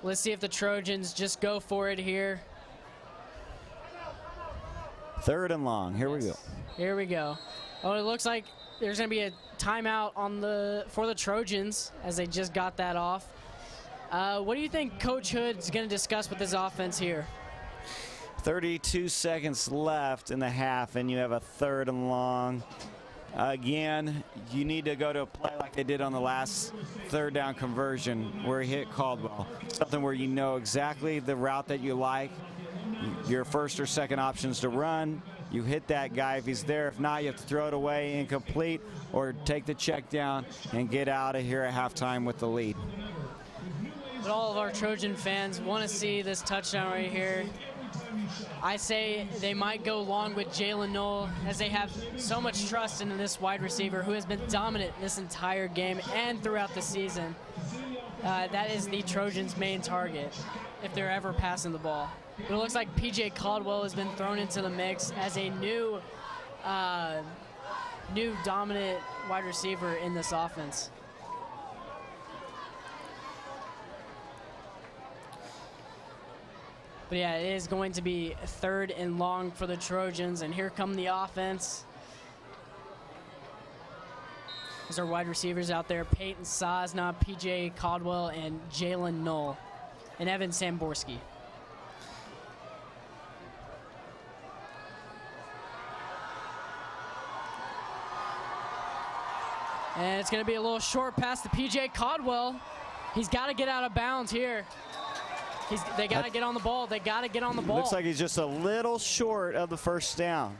Let's see if the Trojans just go for it here. 3rd and long. Here we go. Here we go. Oh, it looks like there's going to be a timeout for the Trojans as they just got that off. What do you think Coach Hood's going to discuss with this offense here? 32 seconds left in the half, and you have a 3rd and long. Again, you need to go to a play like they did on the last 3rd down conversion where he hit Caldwell. Something where you know exactly the route that you like, your 1st or 2nd options to run. You hit that guy if he's there. If not, you have to throw it away incomplete or take the check down and get out of here at halftime with the lead. But all of our Trojan fans want to see this touchdown right here. I say they might go long with Jalen Knoll as they have so much trust in this wide receiver who has been dominant this entire game and throughout the season. That is the Trojans' main target if they're ever passing the ball. But it looks like P.J. Caldwell has been thrown into the mix as a new dominant wide receiver in this offense. But yeah, it is going to be 3rd and long for the Trojans, and here come the offense. There's our wide receivers out there, Peyton Sosna, P.J. Caldwell, and Jalen Knoll, and Evan Samborski. And it's going to be a little short pass to P.J. Caldwell. He's got to get out of bounds here. They got to get on the ball. They got to get on the ball. Looks like he's just a little short of the 1st down.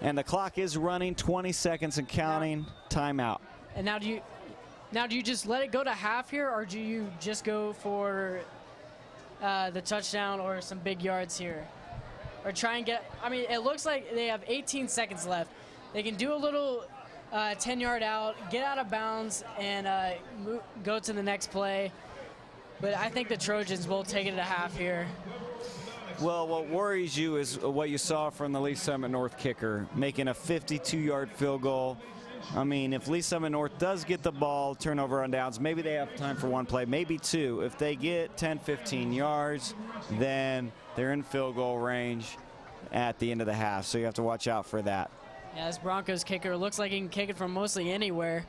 And the clock is running, 20 seconds and counting. Timeout. And now do you just let it go to half here, or do you just go for the touchdown or some big yards here? Or try and get, I mean, it looks like they have 18 seconds left. They can do a little 10-yard out, get out of bounds, and go to the next play. But I think the Trojans will take it at half here. Well, what worries you is what you saw from the Lee Summit North kicker, making a 52-yard field goal. I mean, if Lee Summit North does get the ball, turnover on downs, maybe they have time for 1 play, maybe 2. If they get 10, 15 yards, then they're in field goal range at the end of the half. So you have to watch out for that. Yeah, this Broncos kicker looks like he can kick it from mostly anywhere.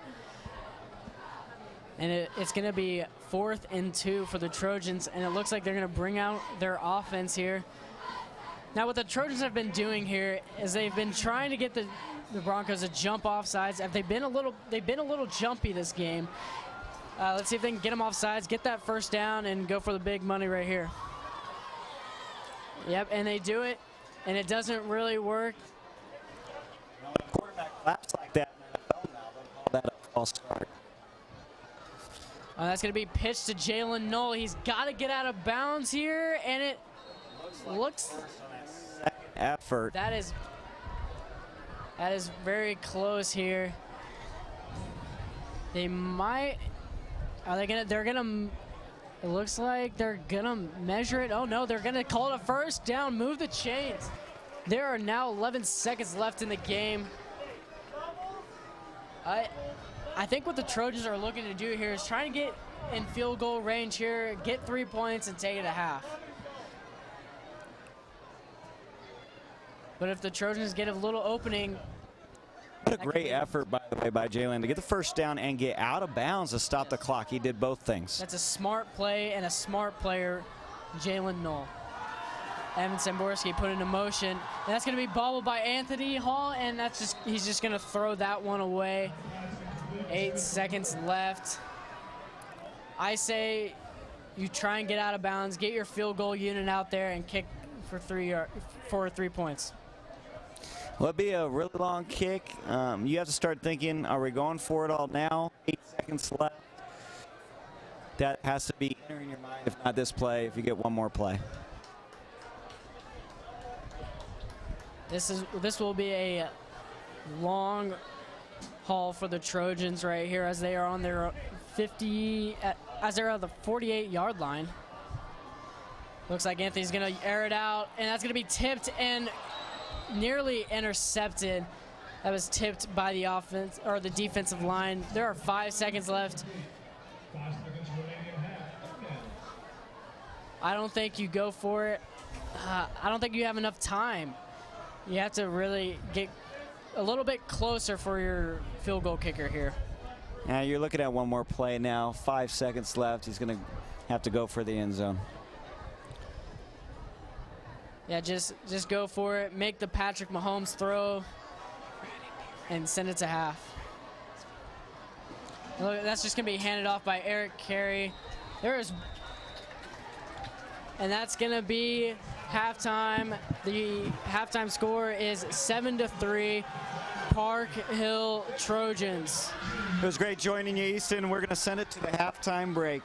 And it's going to be 4th and 2 for the Trojans, and it looks like they're going to bring out their offense here. Now, what the Trojans have been doing here is they've been trying to get the Broncos to jump off sides. They've been a little jumpy this game. Let's see if they can get them off sides, get that first down, and go for the big money right here. Yep, and they do it, and it doesn't really work. When a quarterback laps like that in the NFL now, they call that a false start. That's going to be pitched to Jalen Knoll. He's got to get out of bounds here, and it looks effort. That is very close here. They might. Are they gonna? They're gonna. It looks like they're gonna measure it. Oh no, they're gonna call it a first down. Move the chains. There are now 11 seconds left in the game. I think what the Trojans are looking to do here is trying to get in field goal range here, get 3 points, and take it at half. But if the Trojans get a little opening. What a great effort, by the way, by Jalen to get the first down and get out of bounds to stop the clock. He did both things. That's a smart play and a smart player, Jalen Knoll. Evan Samborski put into motion. And that's going to be bobbled by Anthony Hall, and he's just going to throw that one away. 8 seconds left. I say you try and get out of bounds, get your field goal unit out there, and kick for 3 points. Well, it'd be a really long kick. You have to start thinking, are we going for it all now? 8 seconds left. That has to be entering your mind, if not this play, if you get one more play. This will be a long haul for the Trojans right here as they are on their 50, as they're on the 48-yard line. Looks like Anthony's going to air it out, and that's going to be tipped and nearly intercepted. That was tipped by the offense or the defensive line. There are 5 seconds left. I don't think you go for it. I don't think you have enough time. You have to really get a little bit closer for your field goal kicker here. Now you're looking at one more play now. 5 seconds left. He's going to have to go for the end zone. Yeah, just go for it. Make the Patrick Mahomes throw and send it to half. Look, that's just going to be handed off by Eric Carey. And that's going to be halftime. The halftime score is 7-3, Park Hill Trojans. It was great joining you, Easton. We're going to send it to the halftime break.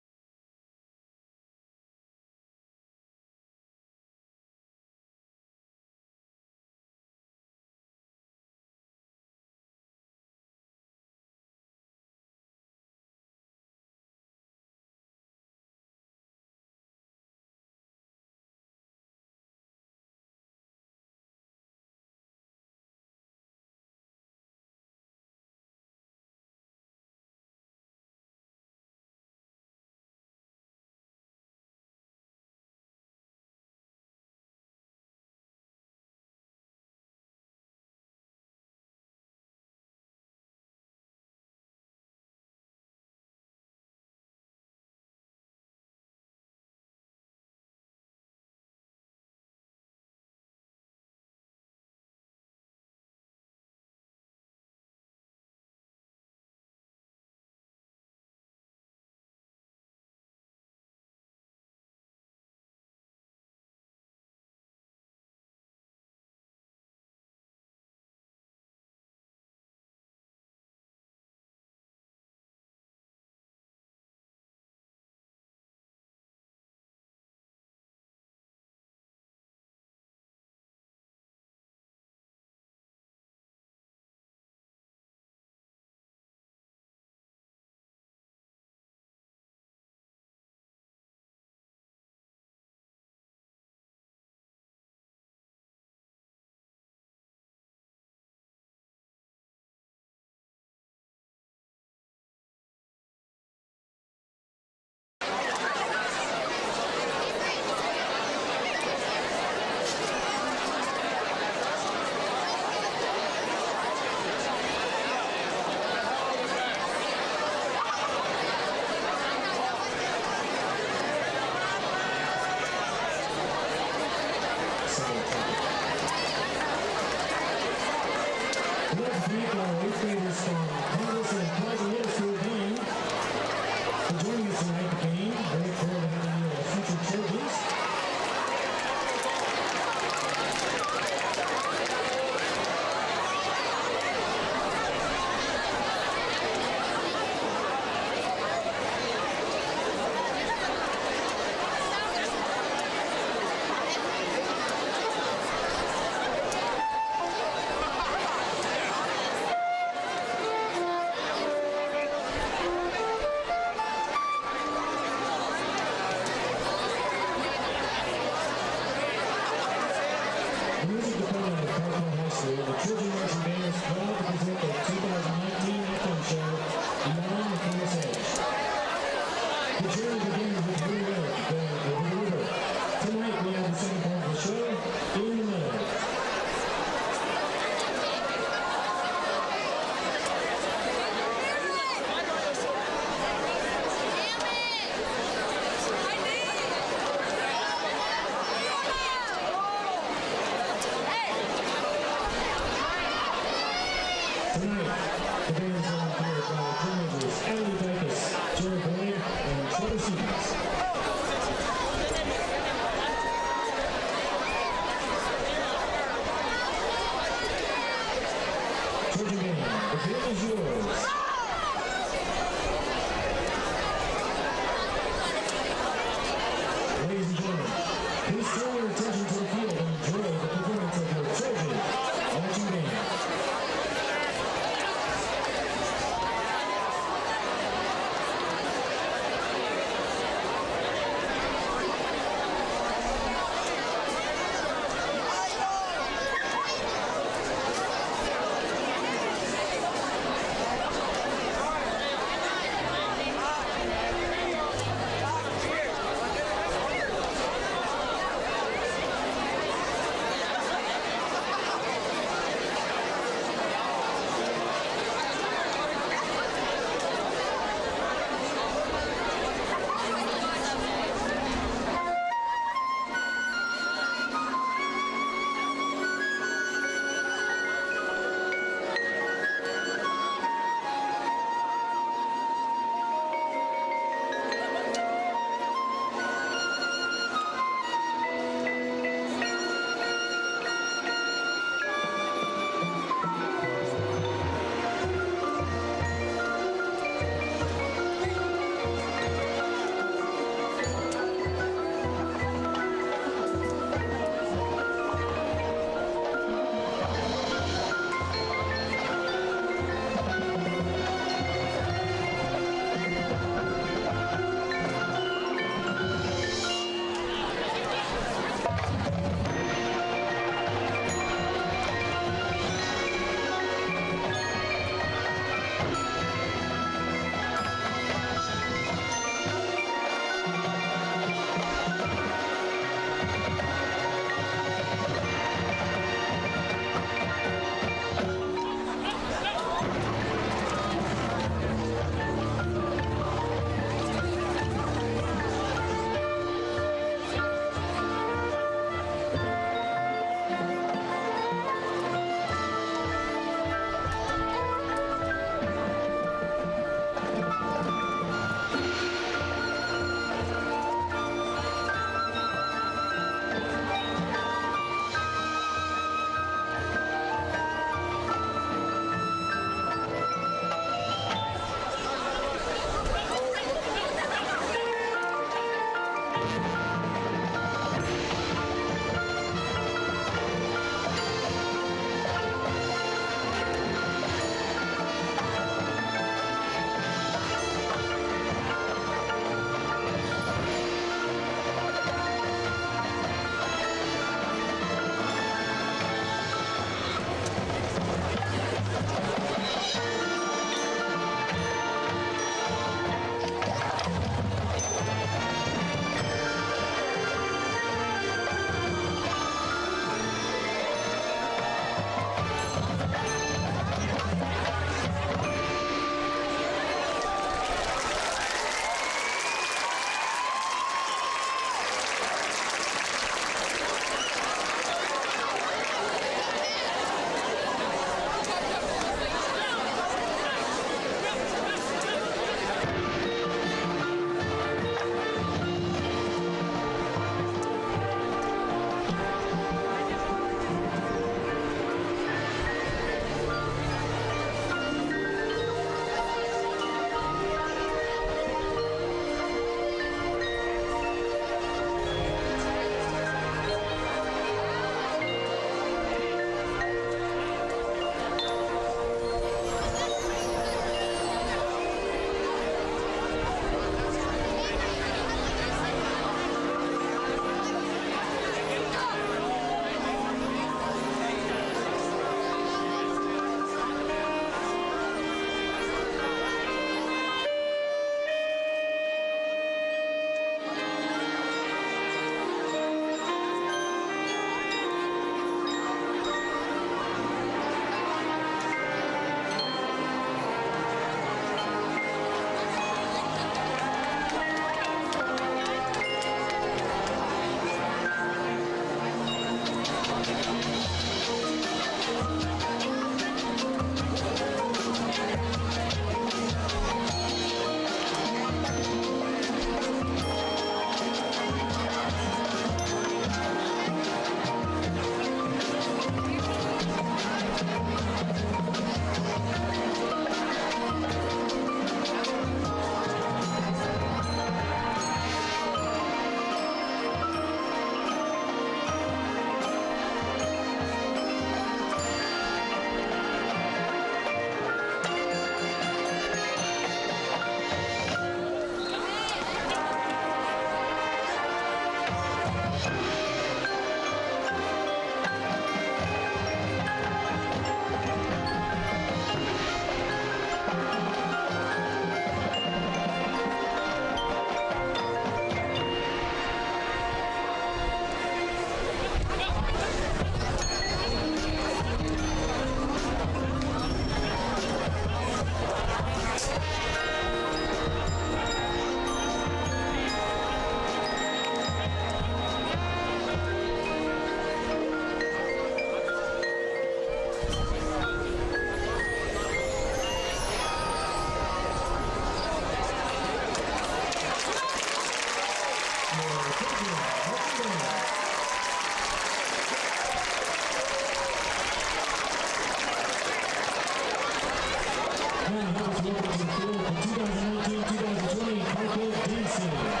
2020 Carlton Perkins.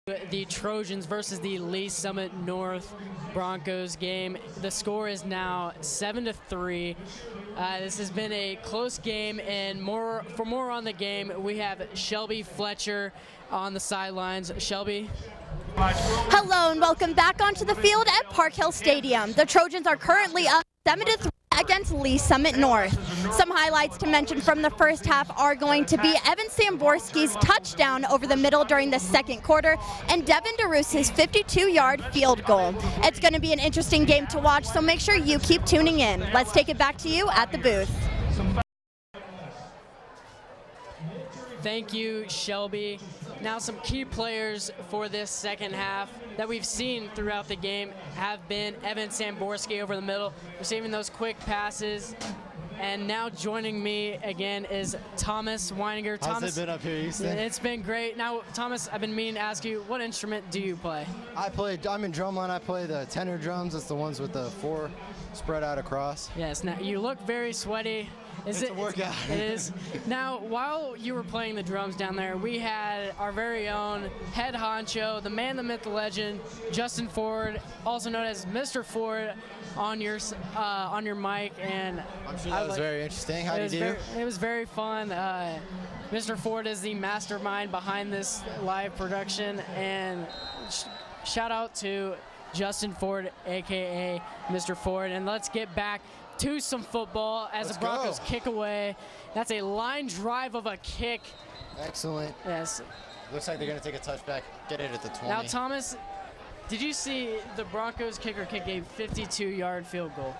The Trojans versus the Lee Summit North Broncos game. The score is now 7-3. This has been a close game, and for more on the game, we have Shelby Fletcher on the sidelines. Shelby. Hello and welcome back onto the field at Park Hill Stadium. The Trojans are currently up 7-3 against Lee Summit North. Some highlights to mention from the first half are going to be Evan Samborski's touchdown over the middle during the second quarter and Devin DeRuse's 52-yard field goal. It's going to be an interesting game to watch, so make sure you keep tuning in. Let's take it back to you at the booth. Thank you, Shelby. Now some key players for this second half that we've seen throughout the game have been Evan Samborski over the middle, receiving those quick passes. And now joining me again is Thomas Weininger. How's it been up here, Easton? It's been great. Now, Thomas, I've been meaning to ask you, what instrument do you play? I'm in drumline. I play the tenor drums. It's the ones with the 4 spread out across. Yes. Now, you look very sweaty. It's a workout. It is. Now, while you were playing the drums down there, we had our very own head honcho, the man, the myth, the legend, Justin Ford, also known as Mr. Ford, on your mic, and I'm sure that was very interesting. How did you do? It was very fun. Mr. Ford is the mastermind behind this live production, and shout out to Justin Ford, aka Mr. Ford. And let's get back to some football as the Broncos kick away. That's a line drive of a kick. Excellent. Yes. Looks like they're going to take a touchback, get it at the 20. Now, Thomas, did you see the Broncos kicker kick a 52-yard field goal?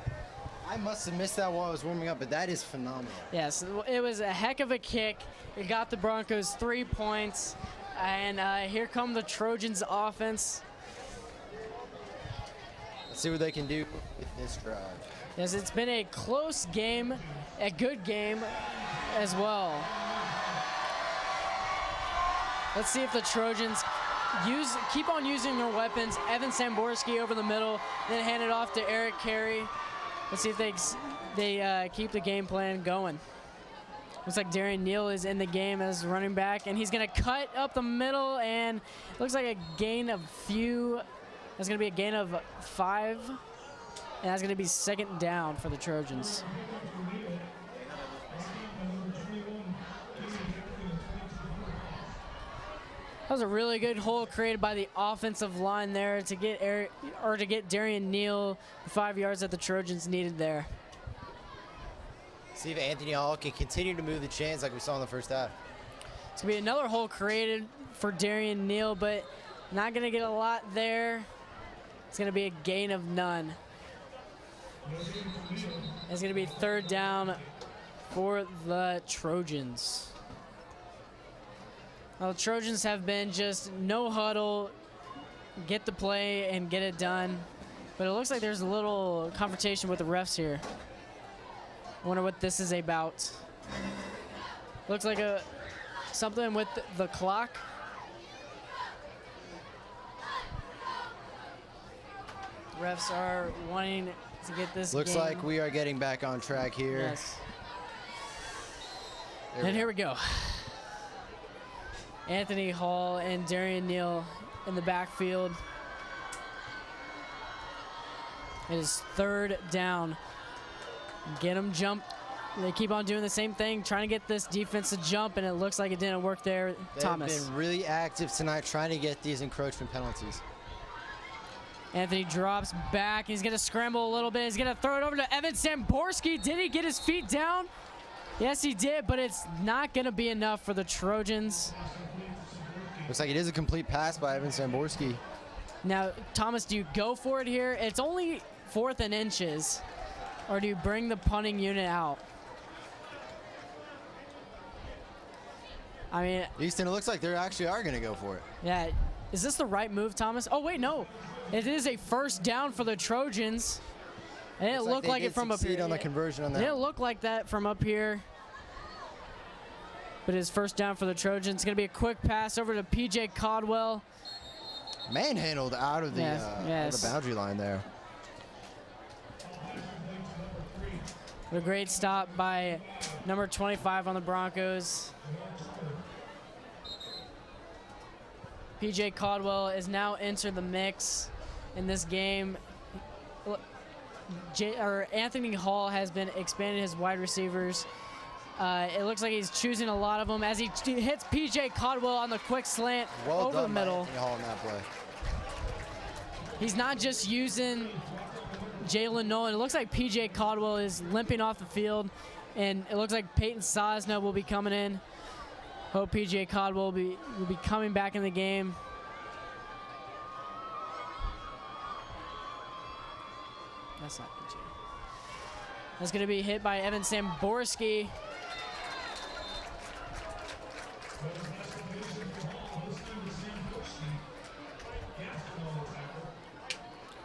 I must have missed that while I was warming up, but that is phenomenal. Yes, it was a heck of a kick. It got the Broncos 3 points. And here come the Trojans offense. Let's see what they can do with this drive. Yes, it's been a close game, a good game as well. Let's see if the Trojans keep on using their weapons. Evan Samborski over the middle, then hand it off to Eric Carey. Let's see if they keep the game plan going. Looks like Darian Neal is in the game as running back, and he's going to cut up the middle, and looks like a gain of few. That's going to be a gain of 5. And that's going to be second down for the Trojans. That was a really good hole created by the offensive line there to get Darian Neal the 5 yards that the Trojans needed there. See if Anthony Hall can continue to move the chains like we saw in the first half. It's going to be another hole created for Darian Neal, but not going to get a lot there. It's going to be a gain of none. It's going to be third down for the Trojans. Well, the Trojans have been just no huddle, get the play and get it done. But it looks like there's a little confrontation with the refs here. I wonder what this is about. Looks like something with the clock. Refs are wanting to get this Looks game. like we are getting back on track here. Yes. And here we go. Anthony Hall and Darian Neal in the backfield. It is third down. Get them jump. They keep on doing the same thing, trying to get this defense to jump, and it looks like it didn't work there. Thomas. They've been really active tonight trying to get these encroachment penalties. Anthony drops back. He's going to scramble a little bit. He's going to throw it over to Evan Samborski. Did he get his feet down? Yes, he did, but it's not going to be enough for the Trojans. Looks like it is a complete pass by Evan Samborski. Now, Thomas, do you go for it here? It's only 4th and inches. Or do you bring the punting unit out? I mean, Easton, it looks like they actually are going to go for it. Yeah. Is this the right move, Thomas? Oh, wait, no. It is a first down for the Trojans. It didn't look like it from up here. On the conversion on that. It didn't look like that from up here. But it's first down for the Trojans. It's going to be a quick pass over to P.J. Caldwell. Manhandled out of the boundary line there. What a great stop by number 25 on the Broncos. PJ Caldwell has now entered the mix in this game. Anthony Hall has been expanding his wide receivers. It looks like he's choosing a lot of them as he hits PJ Caldwell on the quick slant over the middle. Anthony Hall in that play. He's not just using Jalen Nolan. It looks like PJ Caldwell is limping off the field, and it looks like Peyton Sosna will be coming in. Hope PJ Caldwell will be coming back in the game. That's not PJ. That's going to be hit by Evan Samborski.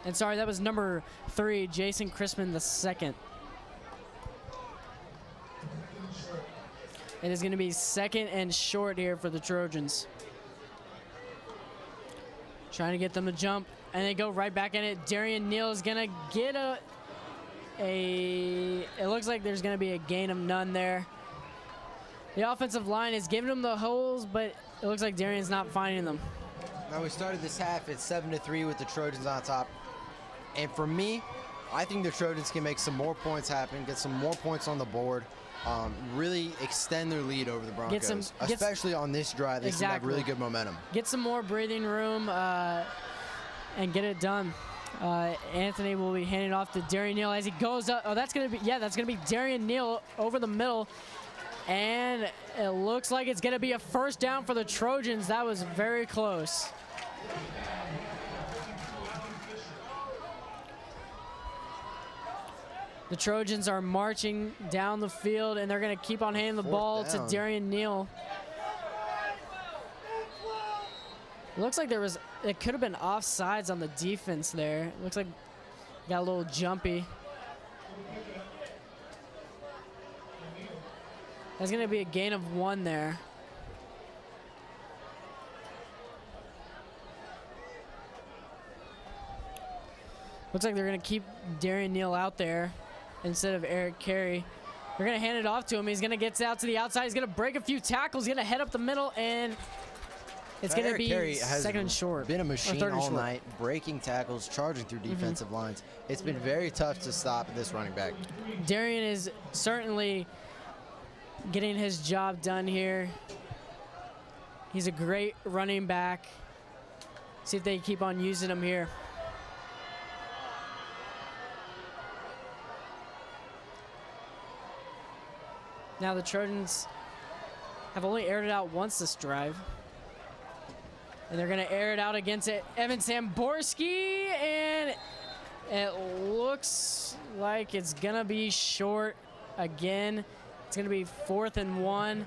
And sorry, that was number 3, Jason Crispin II. It is going to be 2nd and short here for the Trojans. Trying to get them to jump, and they go right back in it. Darian Neal is going to get it looks like there's going to be a gain of none there. The offensive line is giving them the holes, but it looks like Darian's not finding them. Now we started this half at 7-3 with the Trojans on top. And for me, I think the Trojans can make some more points happen, get some more points on the board, really extend their lead over the Broncos, especially on this drive. They seem to have really good momentum. Get some more breathing room and get it done. Anthony will be handing off to Darian Neal as he goes up. Oh, that's going to be Darian Neal over the middle. And it looks like it's going to be a first down for the Trojans. That was very close. The Trojans are marching down the field, and they're going to keep on handing the ball to Darian Neal. It looks like it could have been offsides on the defense there. It looks like it got a little jumpy. That's going to be a gain of 1 there. Looks like they're going to keep Darian Neal out there instead of Eric Carey. They're going to hand it off to him. He's going to get out to the outside. He's going to break a few tackles. He's going to head up the middle, and it's going to be 2nd and short. Been a machine all night, breaking tackles, charging through defensive lines. It's been very tough to stop this running back. Darian is certainly getting his job done here. He's a great running back. See if they keep on using him here. Now the Trojans have only aired it out once this drive. And they're going to air it out against Evan Samborski, and it looks like it's going to be short again. It's going to be 4th and 1.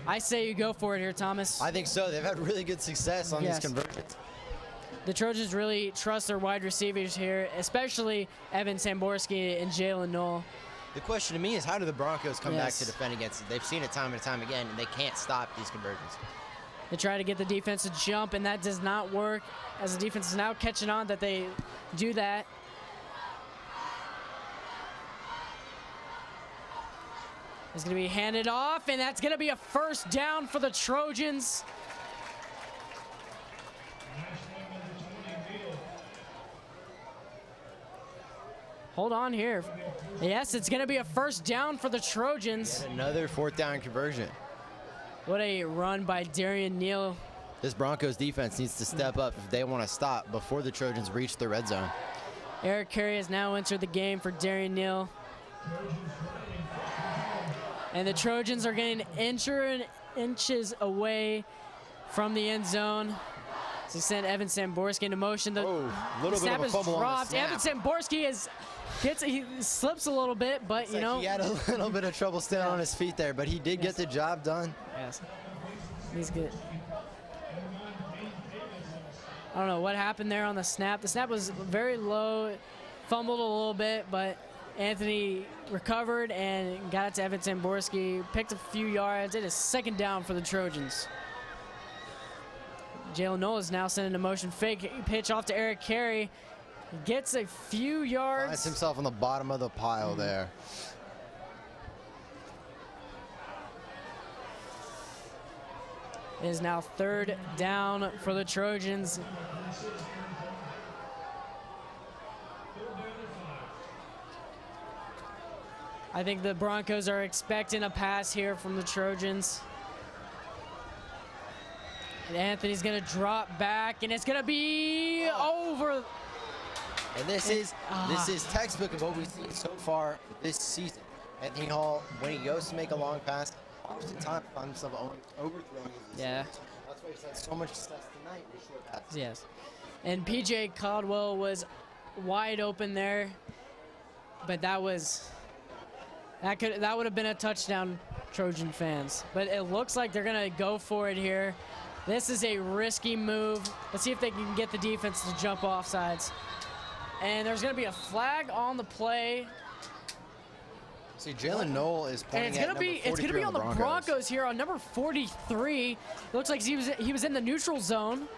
I say you go for it here, Thomas. I think so. They've had really good success on these conversions. The Trojans really trust their wide receivers here, especially Evan Samborski and Jalen Knoll. The question to me is, how do the Broncos come back to defend against it? They've seen it time and time again, and they can't stop these conversions. They try to get the defense to jump, and that does not work, as the defense is now catching on that they do that. It's going to be handed off, and that's going to be a first down for the Trojans. Hold on here. Yes, it's going to be a first down for the Trojans. Yet another 4th down conversion. What a run by Darian Neal. This Broncos defense needs to step up if they want to stop before the Trojans reach the red zone. Eric Carey has now entered the game for Darian Neal. And the Trojans are getting inches away from the end zone. So send Evan Samborski into motion. The snap is dropped. Evan Samborski he slips a little bit, but you know. He had a little bit of trouble staying on his feet there, but he did get the job done. Yes, he's good. I don't know what happened there on the snap. The snap was very low, fumbled a little bit, but Anthony recovered and got it to Evan Samborski, picked a few yards. It is 2nd down for the Trojans. Jalen Noll is now sending a motion fake pitch off to Eric Carey. Gets a few yards. Finds himself on the bottom of the pile there. It is now 3rd down for the Trojans. I think the Broncos are expecting a pass here from the Trojans. And Anthony's gonna drop back, and it's gonna be over. And this is textbook of what we've seen so far this season. Anthony Hall, when he goes to make a long pass, oftentimes finds himself overthrowing his Yeah. receivers. That's why he's had so much success tonight with short passes. Yes. And PJ Caldwell was wide open there, but that would have been a touchdown, Trojan fans. But it looks like they're gonna go for it here. This is a risky move. Let's see if they can get the defense to jump off sides. And there's gonna be a flag on the play. See, Jalen Knoll is And pointing it's at gonna number be 43 on the Broncos here on number 43. It looks like he was in the neutral zone.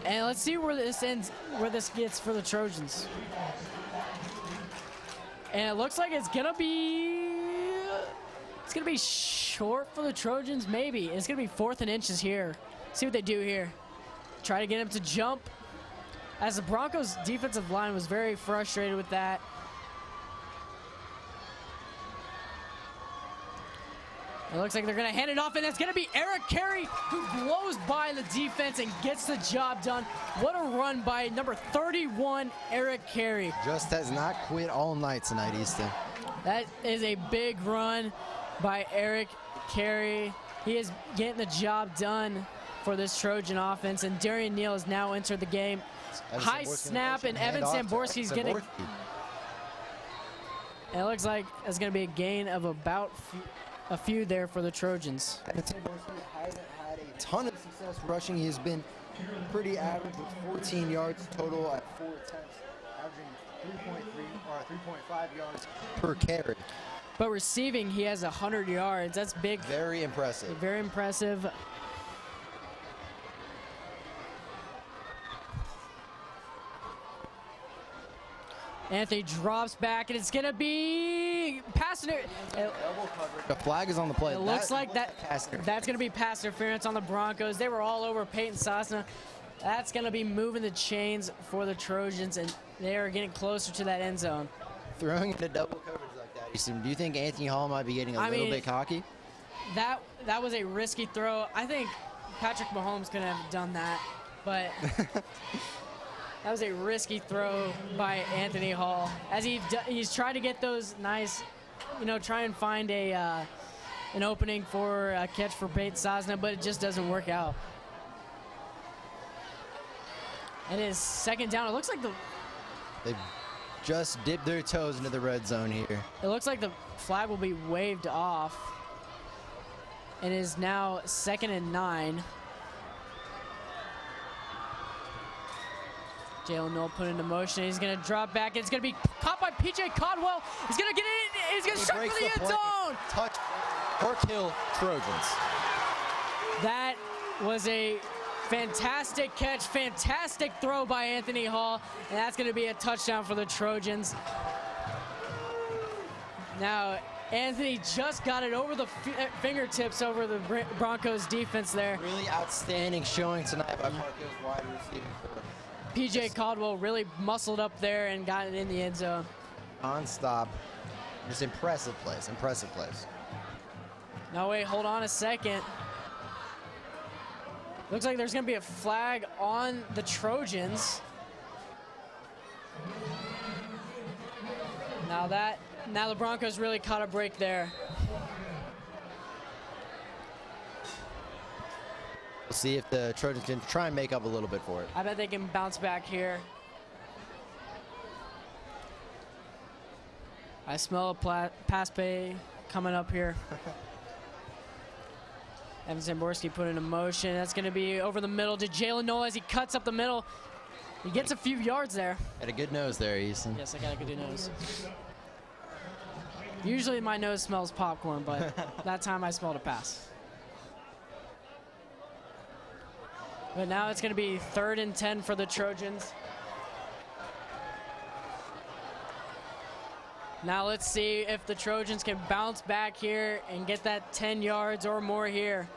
And let's see where this ends, where this gets for the Trojans. And it looks like it's gonna be short for the Trojans, maybe. It's gonna be 4th and inches here. See what they do here. Try to get him to jump. As the Broncos defensive line was very frustrated with that. It looks like they're gonna hand it off, and it's gonna be Eric Carey who blows by the defense and gets the job done. What a run by number 31, Eric Carey. Just has not quit all night tonight, Easton. That is a big run by Eric Carey. He is getting the job done for this Trojan offense, and Darian Neal has now entered the game. High snap, and Evan Samborski's getting. And it looks like it's going to be a gain of about a few there for the Trojans. Evan Samborski hasn't had a ton of success rushing. He has been pretty average with 14 yards total at 4 attempts, averaging 3.5 yards per carry. But receiving, he has 100 yards. That's big. Very impressive. Very impressive. Anthony drops back, and it's going to be pass interference. The flag is on the play. It looks like that's going to be pass interference on the Broncos. They were all over Peyton Sosna. That's going to be moving the chains for the Trojans, and they are getting closer to that end zone. Throwing into double coverage like that, Easton, do you think Anthony Hall might be getting a little bit cocky? That was a risky throw. I think Patrick Mahomes could have done that, but that was a risky throw by Anthony Hall. As he's trying to get those nice, try and find an opening for a catch for Peyton Sosna, but it just doesn't work out. It is 2nd down. It looks like They've just dipped their toes into the red zone here. It looks like the flag will be waved off. It is now 2nd and 9. Jalen Knoll put into motion. He's going to drop back. It's going to be caught by PJ Caldwell. He's going to get it. He's going to strike for the end zone. Touch Park Hill Trojans. That was a fantastic catch, fantastic throw by Anthony Hall, and that's going to be a touchdown for the Trojans. Now, Anthony just got it over the fingertips over the Broncos defense there. Really outstanding showing tonight by Park Hill's wide receiver. PJ Caldwell really muscled up there and got it in the end zone. Non-stop. Just impressive plays, impressive plays. No, wait, hold on a second. Looks like there's going to be a flag on the Trojans. Now the Broncos really caught a break there. We'll see if the Trojans can try and make up a little bit for it. I bet they can bounce back here. I smell a pass play coming up here. Evan Samborski put in a motion. That's going to be over the middle to Jalen Knoll as he cuts up the middle. He gets a few yards there. Had a good nose there, Easton. Yes, I got a good nose. Usually my nose smells popcorn, but that time I smelled a pass. But now it's going to be 3rd and 10 for the Trojans. Now let's see if the Trojans can bounce back here and get that 10 yards or more here.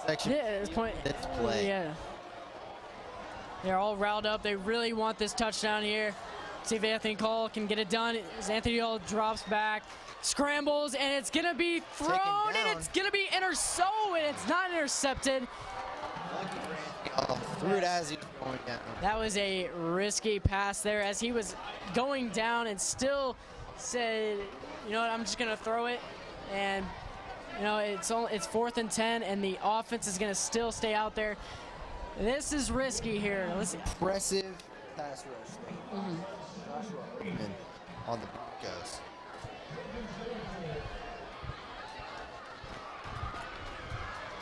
section. Yeah, at this point. This play. Yeah. They're all riled up. They really want this touchdown here. See if Anthony Hall can get it done. As Anthony Hall drops back, scrambles, and it's going to be thrown, and it's going to be intercepted, and it's not intercepted. Threw it as he was going down. That was a risky pass there as he was going down and still said, you know what, I'm just going to throw it. And, you know, it's 4th and 10, and the offense is going to still stay out there. This is risky here. Listen. Impressive pass rush. Joshua Oatman on the Broncos.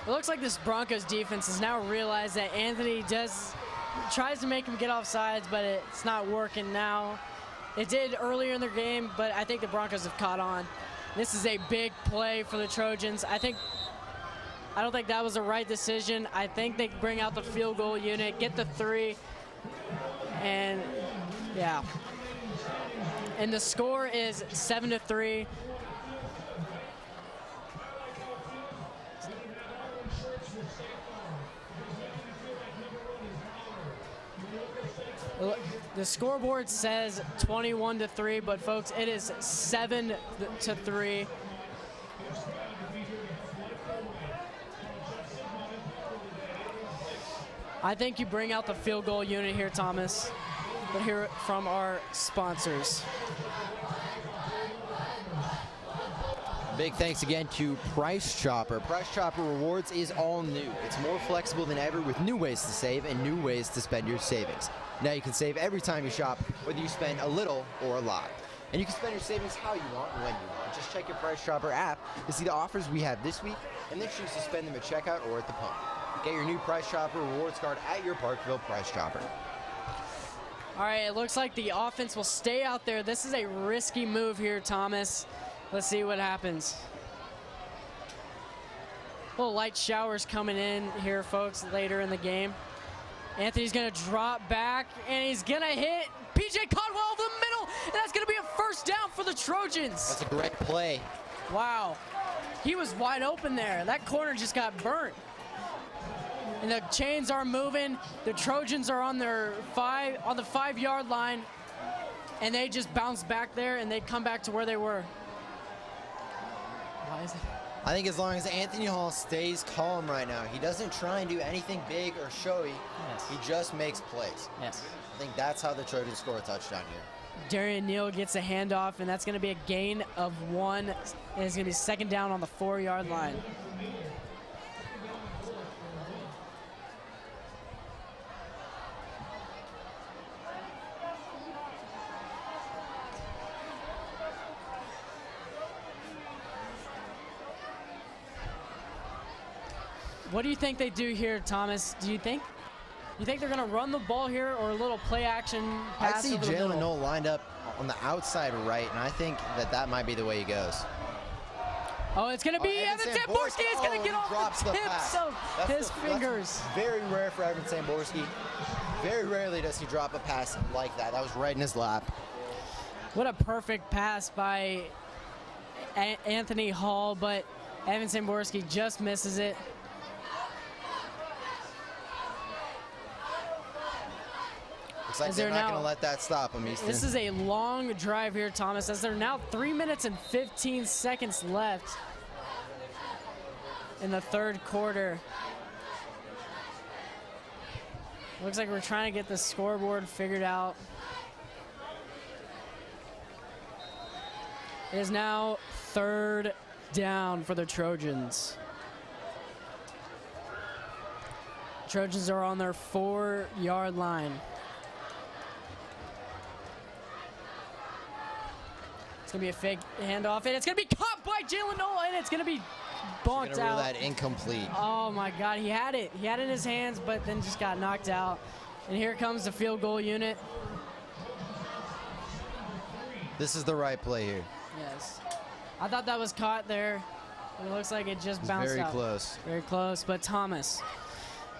It looks like this Broncos defense has now realized that Anthony tries to make him get off sides, but it's not working now. It did earlier in their game, but I think the Broncos have caught on. This is a big play for the Trojans. I don't think that was the right decision. I think they bring out the field goal unit, get the 3, and yeah. And the score is 7-3. The scoreboard says 21-3, but folks, it is 7-3. I think you bring out the field goal unit here, Thomas. But hear it from our sponsors. Big thanks again to Price Chopper. Price Chopper Rewards is all new. It's more flexible than ever with new ways to save and new ways to spend your savings. Now you can save every time you shop, whether you spend a little or a lot. And you can spend your savings how you want, when you want. Just check your Price Chopper app to see the offers we have this week, and then choose to spend them at checkout or at the pump. Get your new Price Chopper Rewards card at your Parkville Price Chopper. All right, it looks like the offense will stay out there. This is a risky move here, Thomas. Let's see what happens. Little light showers coming in here, folks, later in the game. Anthony's going to drop back, and he's going to hit P.J. Caldwell over the middle, and that's going to be a first down for the Trojans. That's a great play. Wow. He was wide open there. That corner just got burnt. And the chains are moving. The Trojans are on the 5-yard line, and they just bounce back there, and they come back to where they were. Why is it? I think as long as Anthony Hall stays calm right now, he doesn't try and do anything big or showy. Yes. He just makes plays. Yes. I think that's how the Trojans score a touchdown here. Darian Neal gets a handoff, and that's going to be a gain of 1. And it's going to be 2nd down on the 4-yard line. What do you think they do here, Thomas? Do you think they're going to run the ball here, or a little play action pass? I see Jalen Noel lined up on the outside right, and I think that might be the way he goes. Oh, it's going to be Evan Samborski. It's going to get off the tips of his fingers. Very rare for Evan Samborski. Very rarely does he drop a pass like that. That was right in his lap. What a perfect pass by Anthony Hall, but Evan Samborski just misses it. Looks like they're not going to let that stop him, Easton. This is a long drive here, Thomas, as there are now 3 minutes and 15 seconds left in the 3rd quarter. Looks like we're trying to get the scoreboard figured out. It is now 3rd down for the Trojans. Trojans are on their 4-yard line. It's going to be a fake handoff, and it's going to be caught by Jalen Noel, and it's going to be bonked out. Rule that incomplete. Oh, my God. He had it. He had it in his hands, but then just got knocked out. And here comes the field goal unit. This is the right play here. Yes. I thought that was caught there. It looks like it just bounced very out. Very close. Very close. But Thomas,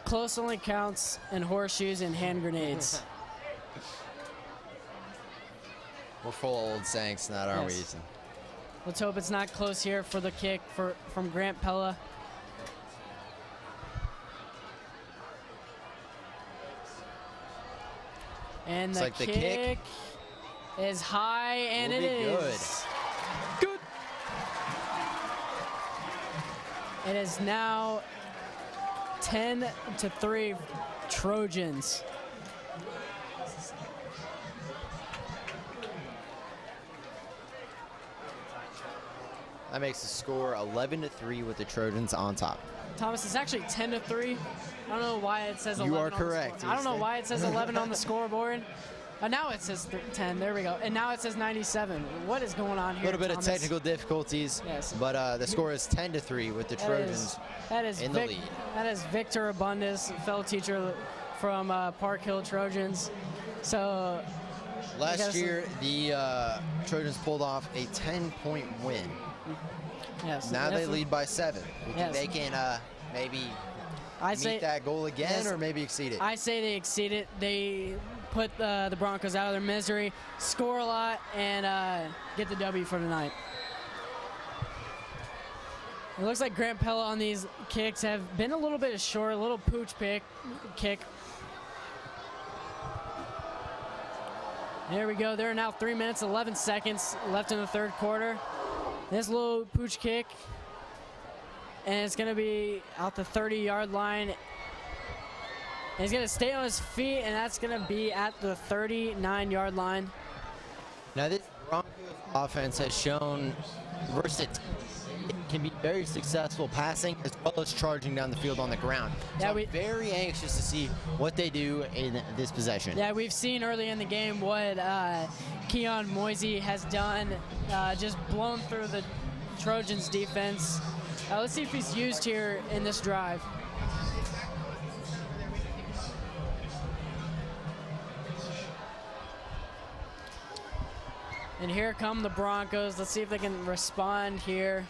close only counts in horseshoes and hand grenades. We're full of old sayings now, aren't we, Yes. Easton? Let's hope it's not close here for the kick from Grant Pella. And Looks the, like the kick kick is high, and will it be is good. It is now 10-3 Trojans. That makes the score 11-3 with the Trojans on top. Thomas, it's actually 10-3. I don't know why it says 11 You are on the correct, scoreboard. I don't know Easton. why it says 11 on the scoreboard. Now it says 10. There we go. And now it says 97. What is going on here, A little bit Thomas? of technical difficulties, Yes. but the score is 10-3 with the Trojans That is in the lead. That is Victor Abundis, fellow teacher from Park Hill Trojans. So Last year, the Trojans pulled off a 10-point win. yes, Now they definitely- lead by 7. You think Yes. they can maybe I meet say that goal again, yes. or maybe exceed it? I say they exceed it. They put the Broncos out of their misery, score a lot, and get the W for tonight. It looks like Grant Pella on these kicks have been a little bit short, a little pooch kick. There we go. There are now 3 minutes, 11 seconds left in the third quarter. This little pooch kick, and it's going to be out the 30-yard line. And he's going to stay on his feet, and that's going to be at the 39-yard line. Now, this Broncos offense has shown versatility. It can be very successful passing as well as charging down the field on the ground. So Yeah, I'm very anxious to see what they do in this possession. Yeah, we've seen early in the game what Keon Moisey has done, just blown through the Trojans defense. Let's see if he's used here in this drive. And here come the Broncos. Let's see if they can respond here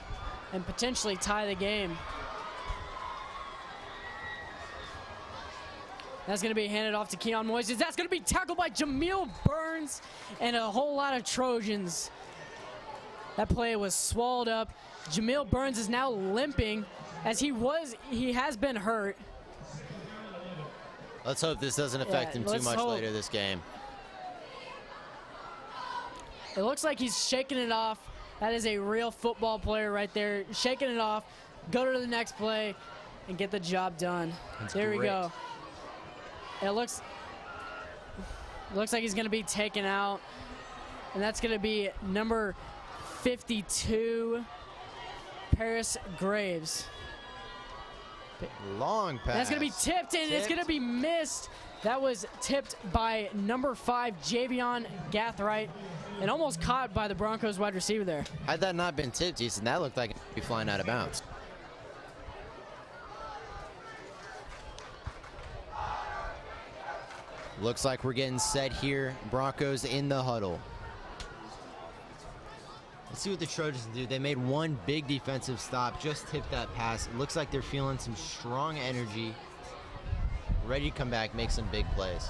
and potentially tie the game. That's going to be handed off to Keon Moises. That's going to be tackled by Jamil Burns and a whole lot of Trojans. That play was swallowed up. Jamil Burns is now limping as he has been hurt. Let's hope this doesn't affect him too let's much hope. later this game. It looks like he's shaking it off. That is a real football player right there. Shaking it off, go to the next play, and get the job done. That's there we great. go. It looks like he's going to be taken out, and that's going to be number 52, Paris Graves. Long pass. That's going to be tipped, and it's going to be missed. That was tipped by number 5, Javion Gathright, and almost caught by the Broncos wide receiver there. Had that not been tipped, Easton, that looked like it would be flying out of bounds. Looks like we're getting set here. Broncos in the huddle. Let's see what the Trojans do. They made one big defensive stop, just tipped that pass. It looks like they're feeling some strong energy, ready to come back, make some big plays.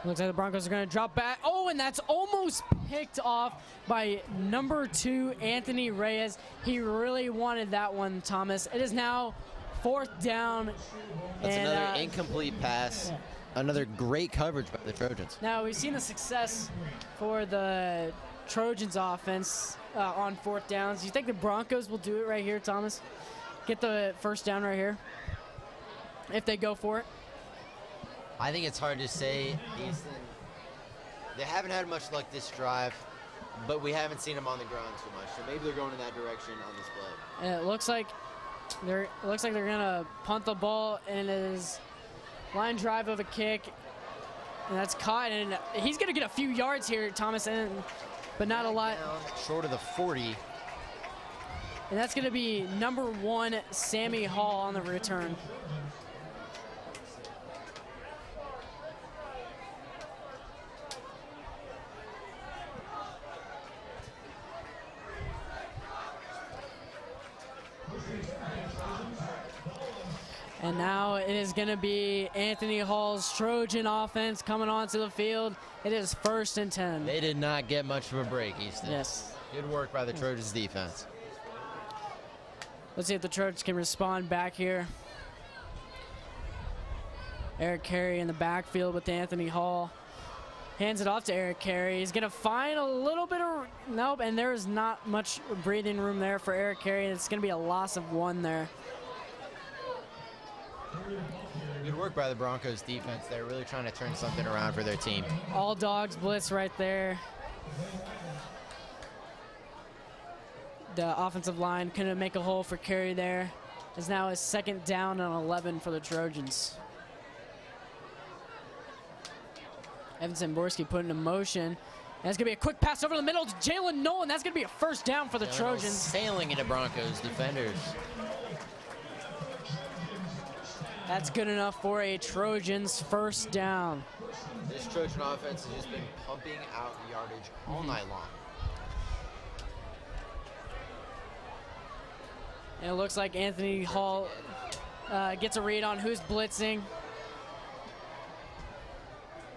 Looks like the Broncos are going to drop back. Oh, and that's almost picked off by number 2, Anthony Reyes. He really wanted that one, Thomas. It is now 4th down. That's and, another incomplete pass. yeah. Another great coverage by the Trojans. Now, we've seen the success for the Trojans offense on 4th downs. You think the Broncos will do it right here, Thomas? Get the first down right here if they go for it? I think it's hard to say, Easton. They haven't had much luck this drive, but we haven't seen them on the ground too much. So maybe they're going in that direction on this play. And it looks like they're gonna punt the ball, and it is line drive of a kick, and that's caught. And he's gonna get a few yards here, Thomas, but not a lot. Short of the 40. And that's gonna be number 1, Sammy Hall on the return. And now it is going to be Anthony Hall's Trojan offense coming onto the field. It is 1st and 10. They did not get much of a break, Easton. Yes. Good work by the Trojans defense. Let's see if the Trojans can respond back here. Eric Carey in the backfield with Anthony Hall. Hands it off to Eric Carey. He's going to find a little bit of, nope, and there is not much breathing room there for Eric Carey. It's going to be a loss of 1 there. Good work by the Broncos defense. They're really trying to turn something around for their team. All dogs blitz right there. The offensive line couldn't make a hole for Carey there. It's now a 2nd down and 11 for the Trojans. Evan Samborski put into motion. And that's going to be a quick pass over the middle to Jalen Nolan. That's going to be a 1st down for the Trojans. Sailing into Broncos defenders. That's good enough for a Trojans 1st down. This Trojan offense has just been pumping out yardage all night long. And it looks like Anthony Hall gets a read on who's blitzing.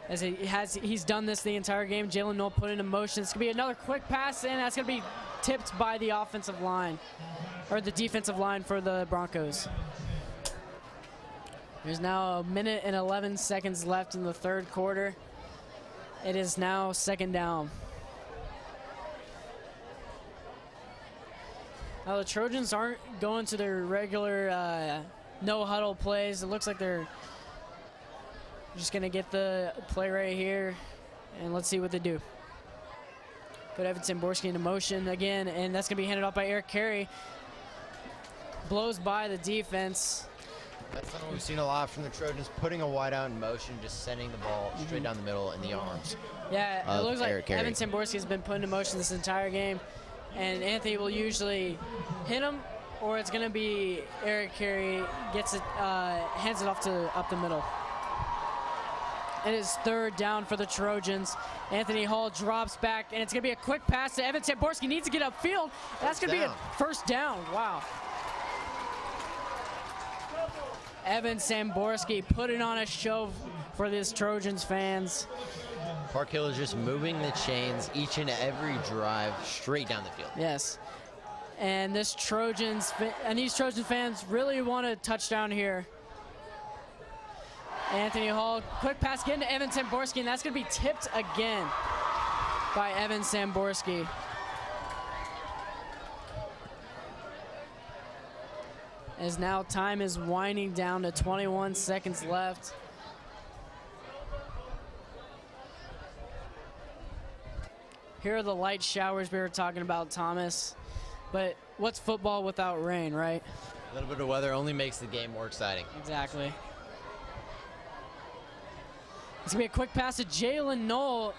As he's done this the entire game. Jalen Noel put into motion. It's going to be another quick pass, and that's going to be tipped by the offensive line, or the defensive line for the Broncos. There's now 1 minute and 11 seconds left in the 3rd quarter. It is now 2nd down. Now the Trojans aren't going to their regular no huddle plays. It looks like they're just going to get the play right here, and let's see what they do. Put Evan Samborski into motion again, and that's going to be handed off by Eric Carey. Blows by the defense. That's something we've seen a lot from the Trojans, putting a wideout in motion, just sending the ball straight down the middle in the arms. Yeah, it looks like Eric Carey. Evan Samborski has been put into motion this entire game, and Anthony will usually hit him, or it's going to be Eric Carey gets it, hands it off to up the middle. It is 3rd down for the Trojans. Anthony Hall drops back, and it's going to be a quick pass to Evan Samborski. Needs to get upfield. That's going to be a 1st down. Wow. Evan Samborski putting on a show for this Trojans fans. Park Hill is just moving the chains each and every drive straight down the field. Yes. And these Trojan fans really want a touchdown here. Anthony Hall, quick pass again to Evan Samborski, and that's going to be tipped again by Evan Samborski. As now time is winding down to 21 seconds left. Here are the light showers we were talking about, Thomas. But what's football without rain, right? A little bit of weather only makes the game more exciting. Exactly. It's going to be a quick pass to Jalen Noel,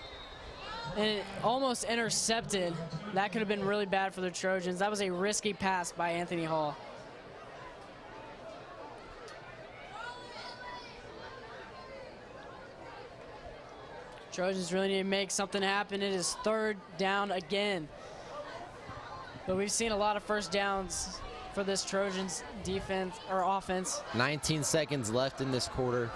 and it almost intercepted. That could have been really bad for the Trojans. That was a risky pass by Anthony Hall. Trojans really need to make something happen. It is 3rd down again. But we've seen a lot of 1st downs for this Trojans defense or offense. 19 seconds left in this quarter.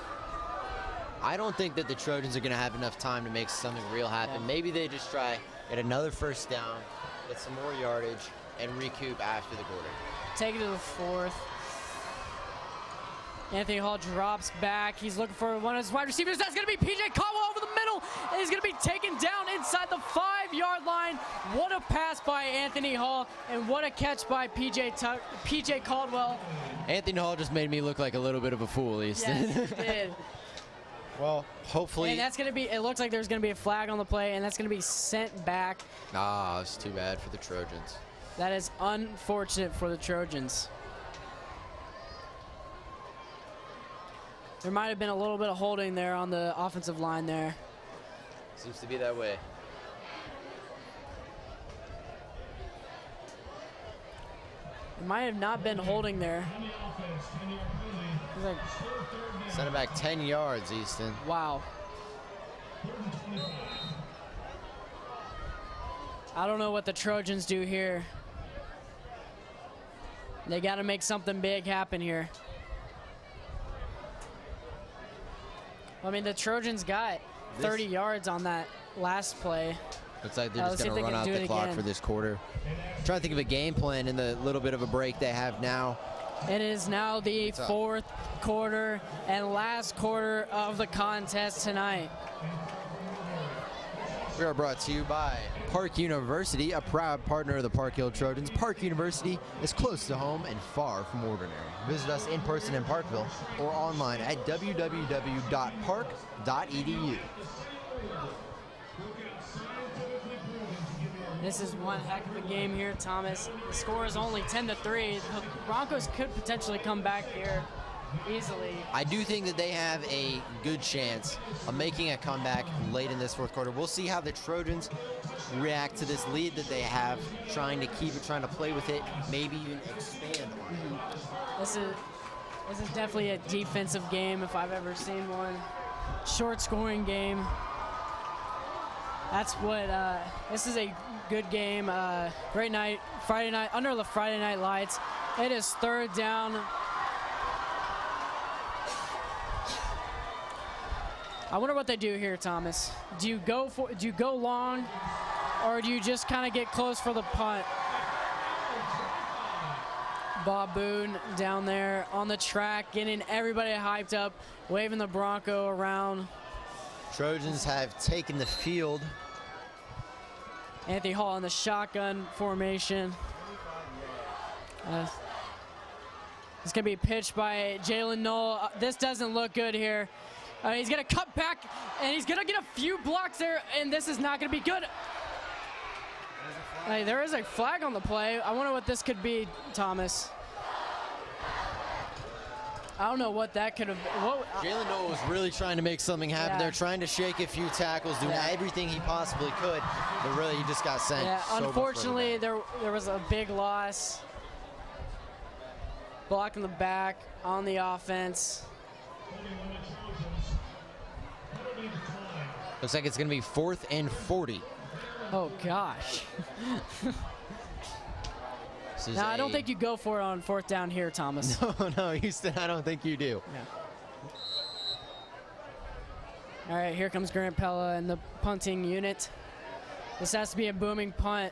I don't think that the Trojans are going to have enough time to make something real happen. Yeah. Maybe they just try, get another 1st down, get some more yardage, and recoup after the quarter. Take it to the 4th. Anthony Hall drops back. He's looking for one of his wide receivers. That's going to be PJ Caldwell over the middle. And he's going to be taken down inside the 5-yard line. What a pass by Anthony Hall, and what a catch by PJ Caldwell. Anthony Hall just made me look like a little bit of a fool, Easton. Yes, he did. Well, hopefully. And that's going to be, it looks like there's going to be a flag on the play, and that's going to be sent back. Ah, it's too bad for the Trojans. That is unfortunate for the Trojans. There might have been a little bit of holding there on the offensive line there. Seems to be that way. It might have not been holding there. He's like, Send it back 10 yards, Easton. wow. I don't know what the Trojans do here. They got to make something big happen here. I mean, the Trojans got 30 yards on that last play. Looks like they're just Let's see going if to they run can out do the it clock again. for this quarter. Trying to think of a game plan in the little bit of a break they have now. It is now the What's up? fourth quarter and last quarter of the contest tonight. We are brought to you by Park University, a proud partner of the Park Hill Trojans. Park University is close to home and far from ordinary. Visit us in person in Parkville or online at www.park.edu. This is one heck of a game here, Thomas. The score is only 10-3. The Broncos could potentially come back here easily. I do think that they have a good chance of making a comeback late in this fourth quarter. We'll see how the Trojans react to this lead that they have, trying to keep it, trying to play with it, maybe even expand on it. This is definitely a defensive game if I've ever seen one. Short scoring game. That's what, this is a good game. Great night, Friday night, under the Friday night lights. It is third down. I wonder what they do here, Thomas. Do you go long, or do you just kind of get close for the punt? Bob Boone down there on the track, getting everybody hyped up, waving the Bronco around. Trojans have taken the field. Anthony Hall in the shotgun formation. It's going to be pitched by Jalen Knoll. This doesn't look good here. He's going to cut back, and he's going to get a few blocks there, and this is not going to be good. There is a flag on the play. I wonder what this could be, Thomas. I don't know what that could have been. Jalen Knoll was really trying to make something happen. Yeah. They're trying to shake a few tackles, doing everything he possibly could, but really he just got sent. Yeah, so much unfortunately, further back. there was a big loss. Blocking the back on the offense. Looks like it's going to be 4th and 40. Oh, gosh. This is I don't think you go for it on fourth down here, Thomas. No, Easton, I don't think you do. Yeah. All right, here comes Grant Pella and the punting unit. This has to be a booming punt.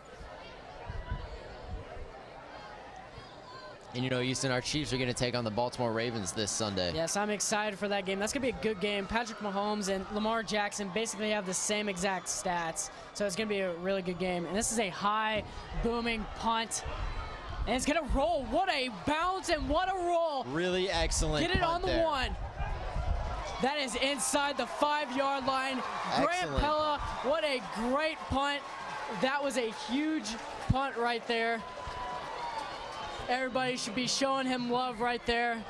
And you know, Easton, our Chiefs are going to take on the Baltimore Ravens this Sunday. Yes, I'm excited for that game. That's going to be a good game. Patrick Mahomes and Lamar Jackson basically have the same exact stats, so it's going to be a really good game. And this is a high, booming punt. And it's going to roll. What a bounce and what a roll. Really excellent. Get it punt on the there. one. That is inside the 5-yard line. Grant Excellent. Pella, what a great punt. That was a huge punt right there. Everybody should be showing him love right there.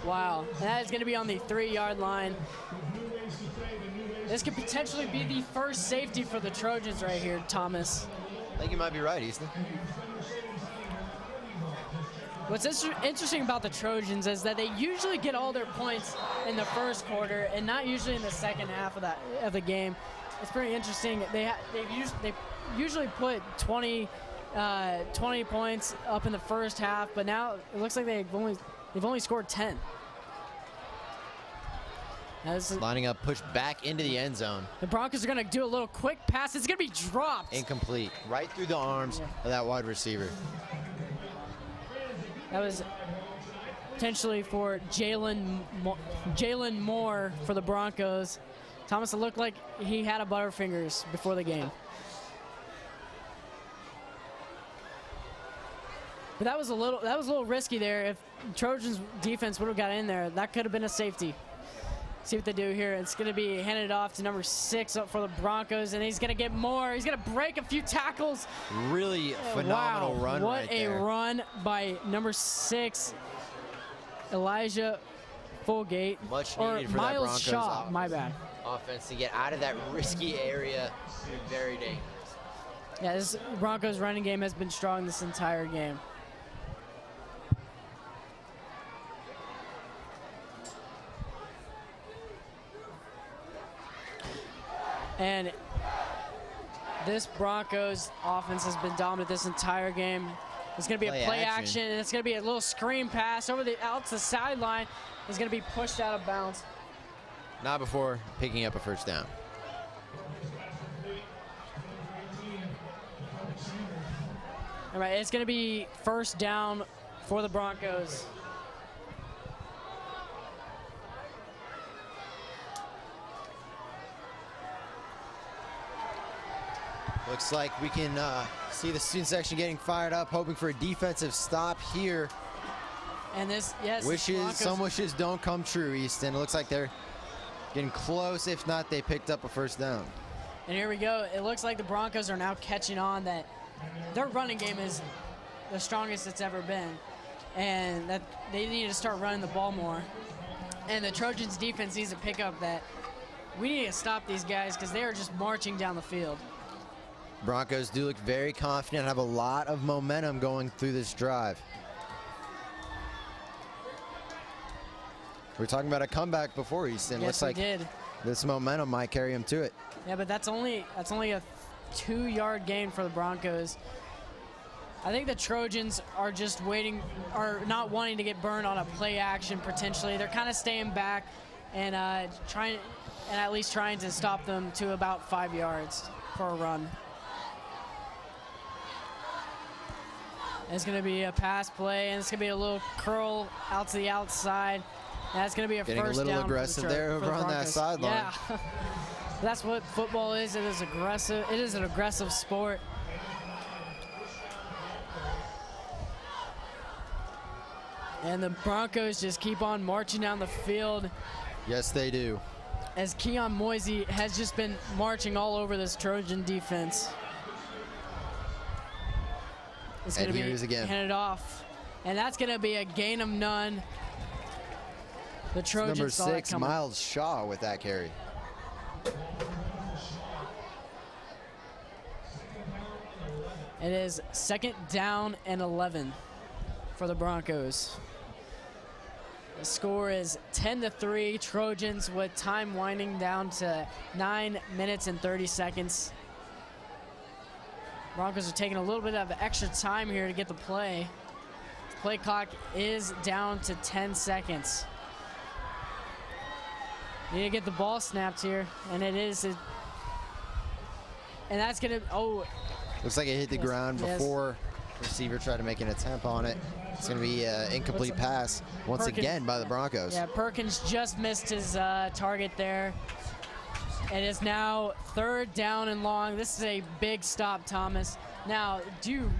Wow, that is going to be on the 3-yard line. This could potentially be the first safety for the Trojans right here, Thomas. I think you might be right, Easton. What's interesting about the Trojans is that they usually get all their points in the first quarter and not usually in the second half of the game. It's pretty interesting. They usually put 20 points up in the first half, but now it looks like they've only scored 10. Lining up, pushed back into the end zone. The Broncos are going to do a little quick pass. It's going to be dropped. Incomplete. Right through the arms of that wide receiver. That was potentially for Jalen Moore for the Broncos. Thomas, it looked like he had a Butterfingers before the game. But that was a little risky there. If Trojans defense would have got in there, that could have been a safety. See what they do here. It's going to be handed off to number 6 up for the Broncos, and he's going to get more. He's going to break a few tackles. Really phenomenal run right there. What a run by number 6, Elijah Fulgate. Much or needed for Miles that Broncos Shaw, my bad. Offense to get out of that risky area. Very dangerous. Yeah, this Broncos running game has been strong this entire game. And this Broncos offense has been dominant this entire game. It's going to be a play action, and it's going to be a little screen pass out to the sideline. It's going to be pushed out of bounds. Not before picking up a first down. All right, it's going to be first down for the Broncos. Looks like we can see the student section getting fired up, hoping for a defensive stop here. And this, yes. Some wishes don't come true, Easton. It looks like they're getting close. If not, they picked up a first down. And here we go. It looks like the Broncos are now catching on that their running game is the strongest it's ever been, and that they need to start running the ball more. And the Trojans defense needs to pick up that we need to stop these guys because they are just marching down the field. Broncos do look very confident, have a lot of momentum going through this drive. We were talking about a comeback before, Easton. Yes, Looks like this momentum might carry them to it. Yeah, but that's only a 2-yard gain for the Broncos. I think the Trojans are just waiting, are not wanting to get burned on a play action potentially. They're kind of staying back and at least trying to stop them to about 5 yards for a run. It's going to be a pass play, and it's going to be a little curl out to the outside. And that's going to be a first down. Getting a little aggressive there over on that sideline. Yeah, that's what football is. It is aggressive. It is an aggressive sport. And the Broncos just keep on marching down the field. Yes, they do. As Keon Moisey has just been marching all over this Trojan defense. It's going to be handed off. And that's going to be a gain of none. The Trojans Number saw that 6, coming. Miles Shaw with that carry. It is second down and 11 for the Broncos. The score is 10-3, Trojans, with time winding down to 9 minutes and 30 seconds. Broncos are taking a little bit of extra time here to get the play. The play clock is down to 10 seconds. Need to get the ball snapped here, and it is. And that's going to, Looks like it hit the ground before receiver tried to make an attempt on it. It's going to be an incomplete pass once again by the Broncos. Yeah, Perkins just missed his target there. It is now third down and long. This is a big stop, Thomas. Now, do you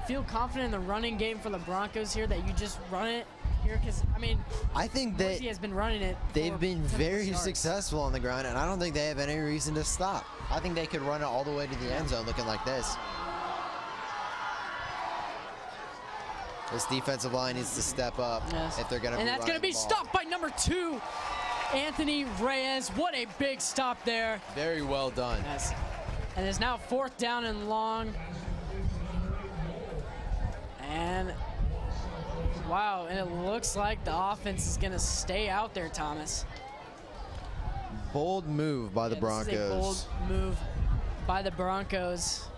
feel confident in the running game for the Broncos here that you just run it here? Because, I mean, I think that he has been running it. They've been very yards. successful on the ground, and I don't think they have any reason to stop. I think they could run it all the way to the end zone looking like this. This defensive line needs to step up if they're going to. And that's going to be stopped by number 2, Anthony Reyes. What a big stop there. Very well done. Yes. And it's now fourth down and long. And wow, and it looks like the offense is going to stay out there, Thomas. Bold move by the Broncos. This is a bold move by the Broncos.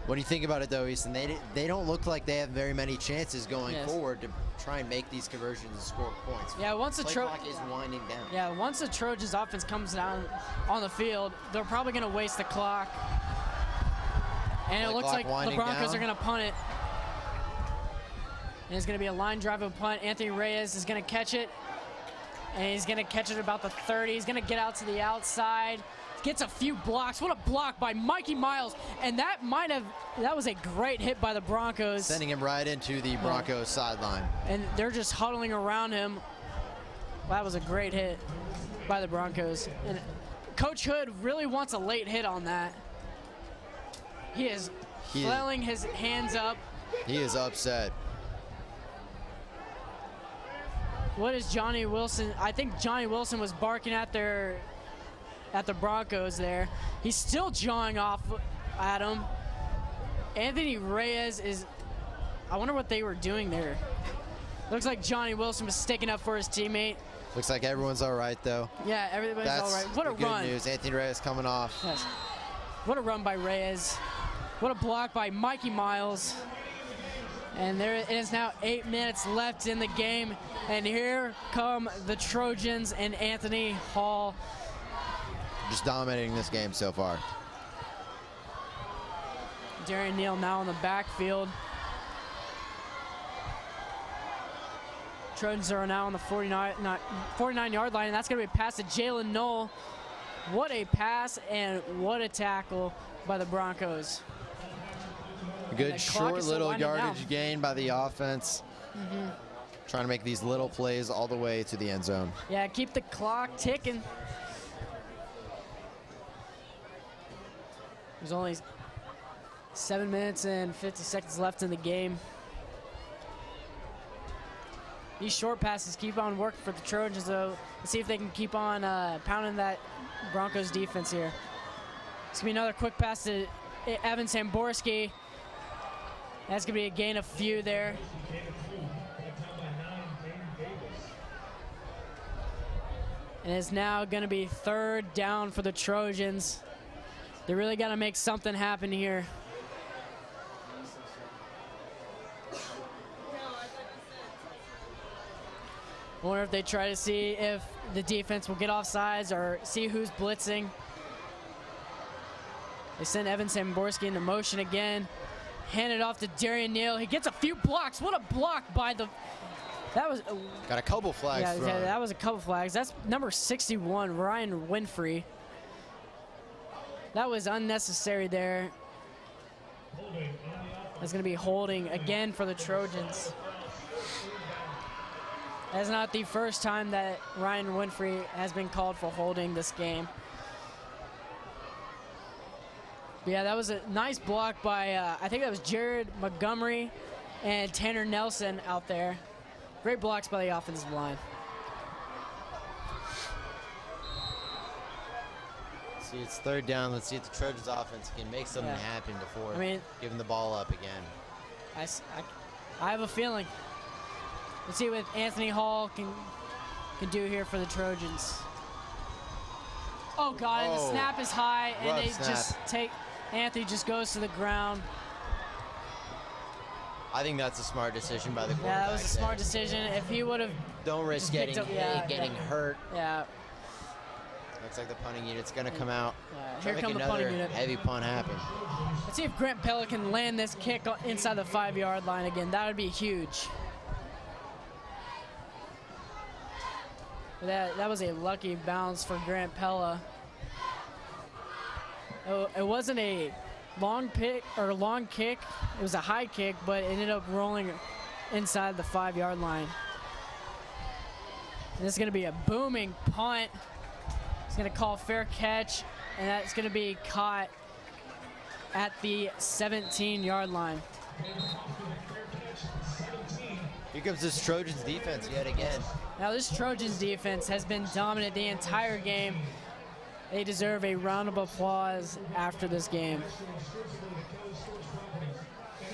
What do you think about it, though, Easton? They don't look like they have very many chances going forward to try and make these conversions and score points. Yeah, once the clock is winding down. Yeah, once the Trojans offense comes down on the field, they're probably going to waste the clock. And it looks like the Broncos are going to punt it. And it's going to be a line drive of a punt. Anthony Reyes is going to catch it. And he's going to catch it at about the 30. He's going to get out to the outside. Gets a few blocks. What a block by Mikey Miles. And that was a great hit by the Broncos. Sending him right into the Broncos sideline. And they're just huddling around him. That was a great hit by the Broncos. And Coach Hood really wants a late hit on that. He is flailing his hands up. He is upset. What is Johnny Wilson? I think Johnny Wilson was barking at the Broncos there. He's still jawing off at him. Anthony Reyes is, I wonder what they were doing there. Looks like Johnny Wilson was sticking up for his teammate. Looks like everyone's all right, though. Yeah, everybody's all right. What a run. Good news. Anthony Reyes coming off. Yes. What a run by Reyes. What a block by Mikey Miles. And there it is now 8 minutes left in the game. And here come the Trojans and Anthony Hall. Just dominating this game so far. Darian Neal now in the backfield. Trojans are now on the 49-yard line, and that's going to be a pass to Jalen Knoll. What a pass and what a tackle by the Broncos. Good short little yardage gain by the offense. Trying to make these little plays all the way to the end zone. Yeah, keep the clock ticking. There's only 7 minutes and 50 seconds left in the game. These short passes keep on working for the Trojans, though. Let's see if they can keep on pounding that Broncos defense here. It's going to be another quick pass to Evan Samborski. That's going to be a gain of few there. And it's now going to be 3rd down for the Trojans. They really got to make something happen here. I wonder if they try to see if the defense will get offsides or see who's blitzing. They send Evan Samborski into motion again. Hand it off to Darian Neal. He gets a few blocks. What a block by the... That was... Got a couple flags thrown. Yeah, that was a couple flags. That's number 61, Ryan Winfrey. That was unnecessary there. That's going to be holding again for the Trojans. That's not the first time that Ryan Winfrey has been called for holding this game. But yeah, that was a nice block by, I think that was Jared Montgomery and Tanner Nelson out there. Great blocks by the offensive line. See, it's 3rd down. Let's see if the Trojans offense can make something happen before giving the ball up again. I have a feeling. Let's see what Anthony Hall can do here for the Trojans. Oh God, and the snap is high, and they just take, Anthony just goes to the ground. I think that's a smart decision by the quarterback. Yeah, that was a smart decision. If he would have... Don't risk getting hurt. Yeah. Looks like the punting unit's going to come out. Here come the punting unit. Heavy punt happen. Let's see if Grant Pella can land this kick inside the 5-yard line again. That would be huge. That was a lucky bounce for Grant Pella. It wasn't a long kick. It was a high kick, but it ended up rolling inside the 5-yard line. And this is going to be a booming punt. It's going to call fair catch, and that's going to be caught at the 17-yard line. Here comes this Trojans defense yet again. Now this Trojans defense has been dominant the entire game. They deserve a round of applause after this game.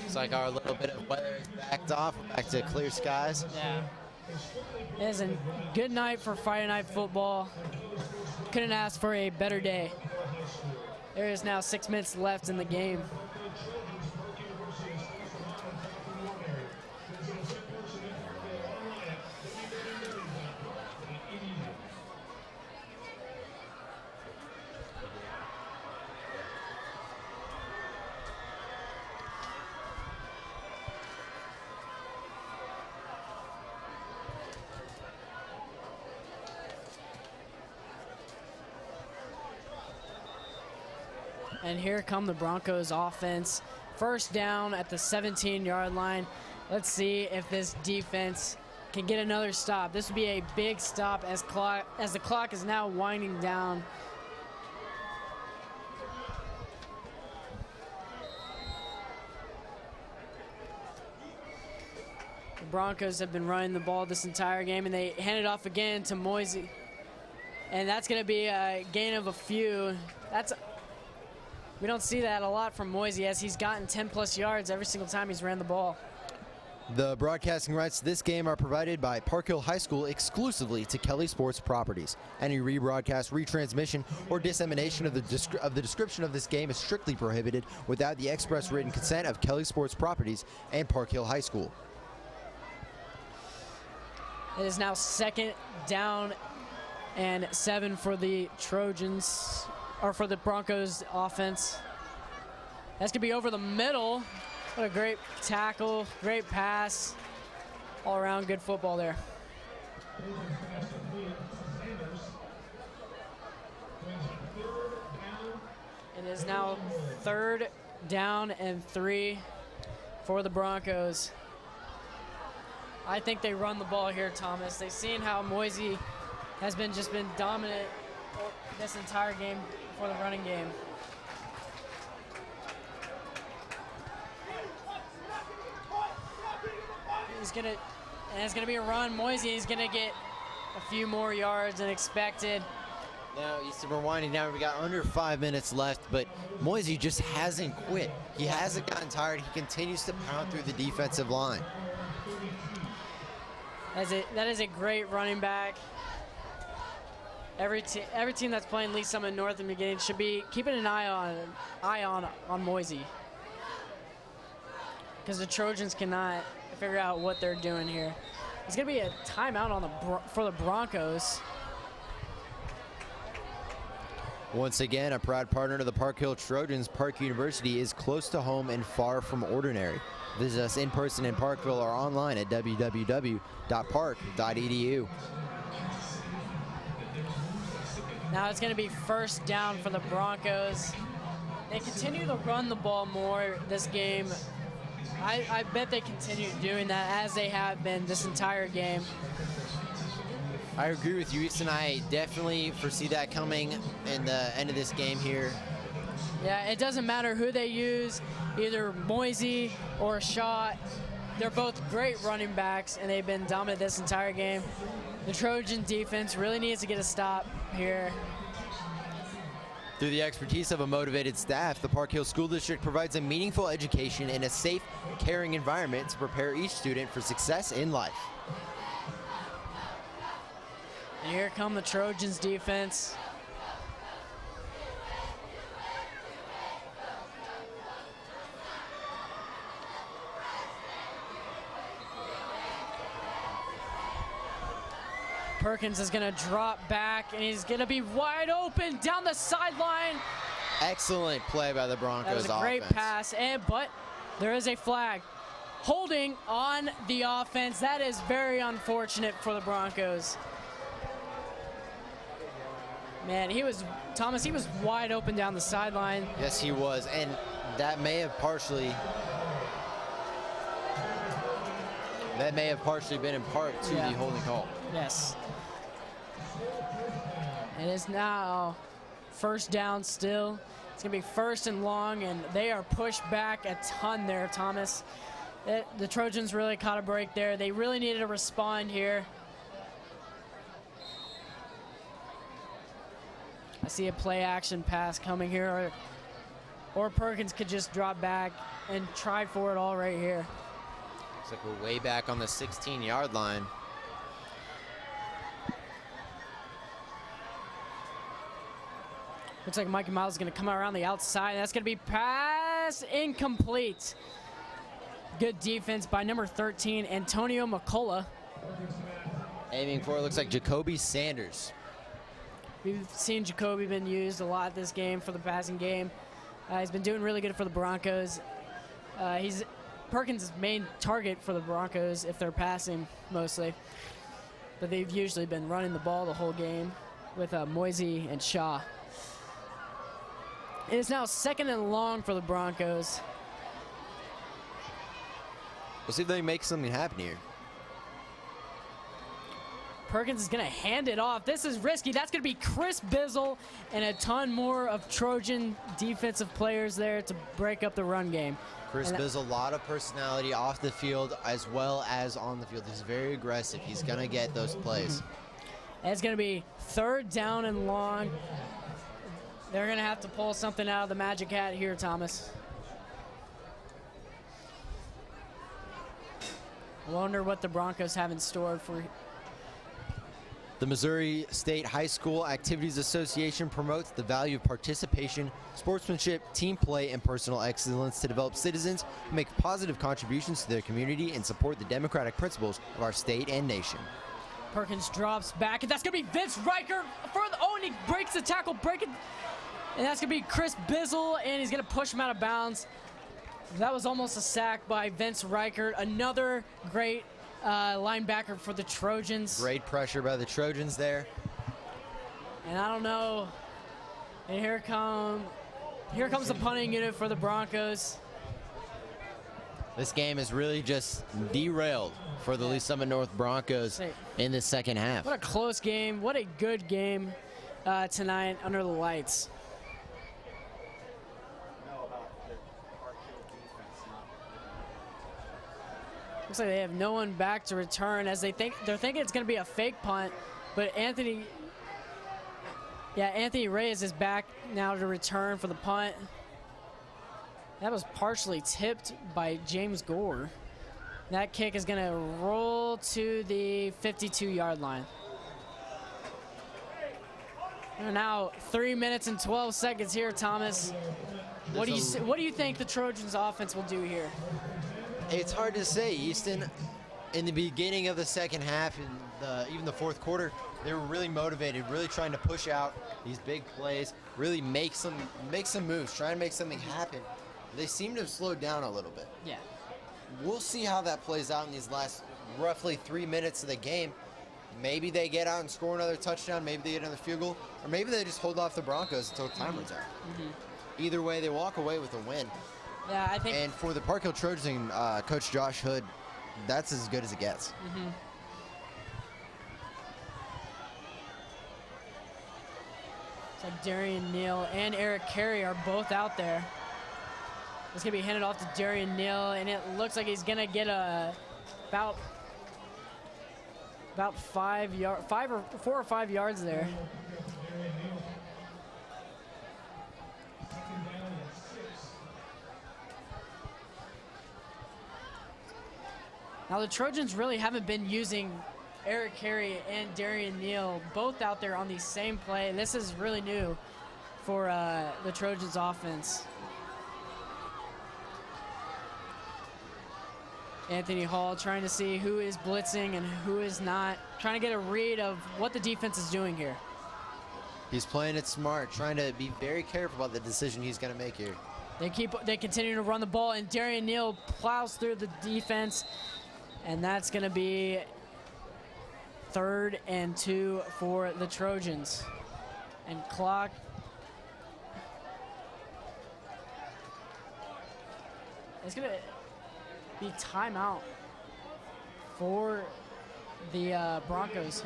Looks like our little bit of weather is backed off. We're back to clear skies. Yeah. It is a good night for Friday Night Football. Couldn't ask for a better day. There is now 6 minutes left in the game. And here come the Broncos offense. 1st down at the 17-yard line. Let's see if this defense can get another stop. This would be a big stop as the clock is now winding down. The Broncos have been running the ball this entire game, and they hand it off again to Moisey. And that's going to be a gain of a few. We don't see that a lot from Moisey, as he's gotten 10-plus yards every single time he's ran the ball. The broadcasting rights to this game are provided by Park Hill High School exclusively to Kelly Sports Properties. Any rebroadcast, retransmission, or dissemination of the description of this game is strictly prohibited without the express written consent of Kelly Sports Properties and Park Hill High School. It is now 2nd down and 7 for the Trojans, or for the Broncos offense. That's going to be over the middle. What a great tackle, great pass. All around good football there. It is now 3rd down and 3 for the Broncos. I think they run the ball here, Thomas. They've seen how Moisey has been dominant this entire game for the running game. It's gonna be a run. Moisey is gonna get a few more yards than expected. Now, Easton, we're winding down. We got under 5 minutes left, but Moisey just hasn't quit. He hasn't gotten tired. He continues to pound through the defensive line. That is a great running back. Every team that's playing Lee Summit North in the beginning should be keeping an eye on Moisey, because the Trojans cannot figure out what they're doing here. It's going to be a timeout for the Broncos. Once again, a proud partner to the Park Hill Trojans, Park University is close to home and far from ordinary. Visit us in person in Parkville or online at www.park.edu. Now it's going to be 1st down for the Broncos. They continue to run the ball more this game. I bet they continue doing that as they have been this entire game. I agree with you, Easton. I definitely foresee that coming in the end of this game here. Yeah, it doesn't matter who they use, either Moisey or Shaw. They're both great running backs, and they've been dominant this entire game. The Trojan defense really needs to get a stop here. Through the expertise of a motivated staff, the Park Hill School District provides a meaningful education in a safe, caring environment to prepare each student for success in life. And here come the Trojans defense. Perkins is going to drop back, and he's going to be wide open down the sideline. Excellent play by the Broncos That was a great pass, but there is a flag. Holding on the offense. That is very unfortunate for the Broncos. Man, he was wide open down the sideline. Yes, he was, and that may have partially been in part to the holding call. Yes. It is now 1st down still. It's going to be 1st and long, and they are pushed back a ton there, Thomas. The Trojans really caught a break there. They really needed to respond here. I see a play action pass coming here, or Perkins could just drop back and try for it all right here. Looks like we're way back on the 16-yard line. Looks like Mikey Miles is going to come around the outside. That's going to be pass incomplete. Good defense by number 13, Antonio McCullough. Aiming for it looks like Jacoby Sanders. We've seen Jacoby been used a lot this game for the passing game. He's been doing really good for the Broncos. He's Perkins' main target for the Broncos if they're passing mostly. But they've usually been running the ball the whole game with Moisey and Shaw. It is now 2nd and long for the Broncos. We'll see if they can make something happen here. Perkins is going to hand it off. This is risky. That's going to be Chris Bizzle and a ton more of Trojan defensive players there to break up the run game. Chris Bizzle, a lot of personality off the field as well as on the field. He's very aggressive. He's going to get those plays. And it's going to be 3rd down and long. They're going to have to pull something out of the magic hat here, Thomas. I wonder what the Broncos have in store for. The Missouri State High School Activities Association promotes the value of participation, sportsmanship, team play, and personal excellence to develop citizens who make positive contributions to their community and support the democratic principles of our state and nation. Perkins drops back, and that's going to be Vince Riker. Oh, and he breaks the tackle, and that's going to be Chris Bizzle, and he's going to push him out of bounds. That was almost a sack by Vince Riker. Another great linebacker for the Trojans. Great pressure by the Trojans there. And I don't know. And here comes the punting unit for the Broncos. This game is really just derailed for the Lee Summit North Broncos in the second half. What a close game. What a good game tonight under the lights. Looks like they have no one back to return as they're thinking it's going to be a fake punt, but Anthony Reyes is back now to return for the punt. That was partially tipped by James Gore. That kick is going to roll to the 52-yard line. And now 3 minutes and 12 seconds here, Thomas. What do you think the Trojans offense will do here? It's hard to say, Easton. In the beginning of the second half and even the fourth quarter, they were really motivated, really trying to push out these big plays, really make some moves, trying to make something happen. They seem to have slowed down a little bit. Yeah. We'll see how that plays out in these last roughly 3 minutes of the game. Maybe they get out and score another touchdown, maybe they get another field goal, or maybe they just hold off the Broncos until time runs out. Mm-hmm. Either way, they walk away with a win. Yeah, I think. And for the Park Hill Trojans, Coach Josh Hood, that's as good as it gets. Mm-hmm. It's like Darian Neal and Eric Carey are both out there. It's going to be handed off to Darian Neal, and it looks like he's going to get about 4 or 5 yards there. Now the Trojans really haven't been using Eric Carey and Darian Neal both out there on the same play. This is really new for the Trojans offense. Anthony Hall trying to see who is blitzing and who is not, trying to get a read of what the defense is doing here. He's playing it smart, trying to be very careful about the decision he's going to make here. They continue to run the ball, and Darian Neal plows through the defense, and that's going to be 3rd and 2 for the Trojans. And clock. It's going to be timeout for the Broncos.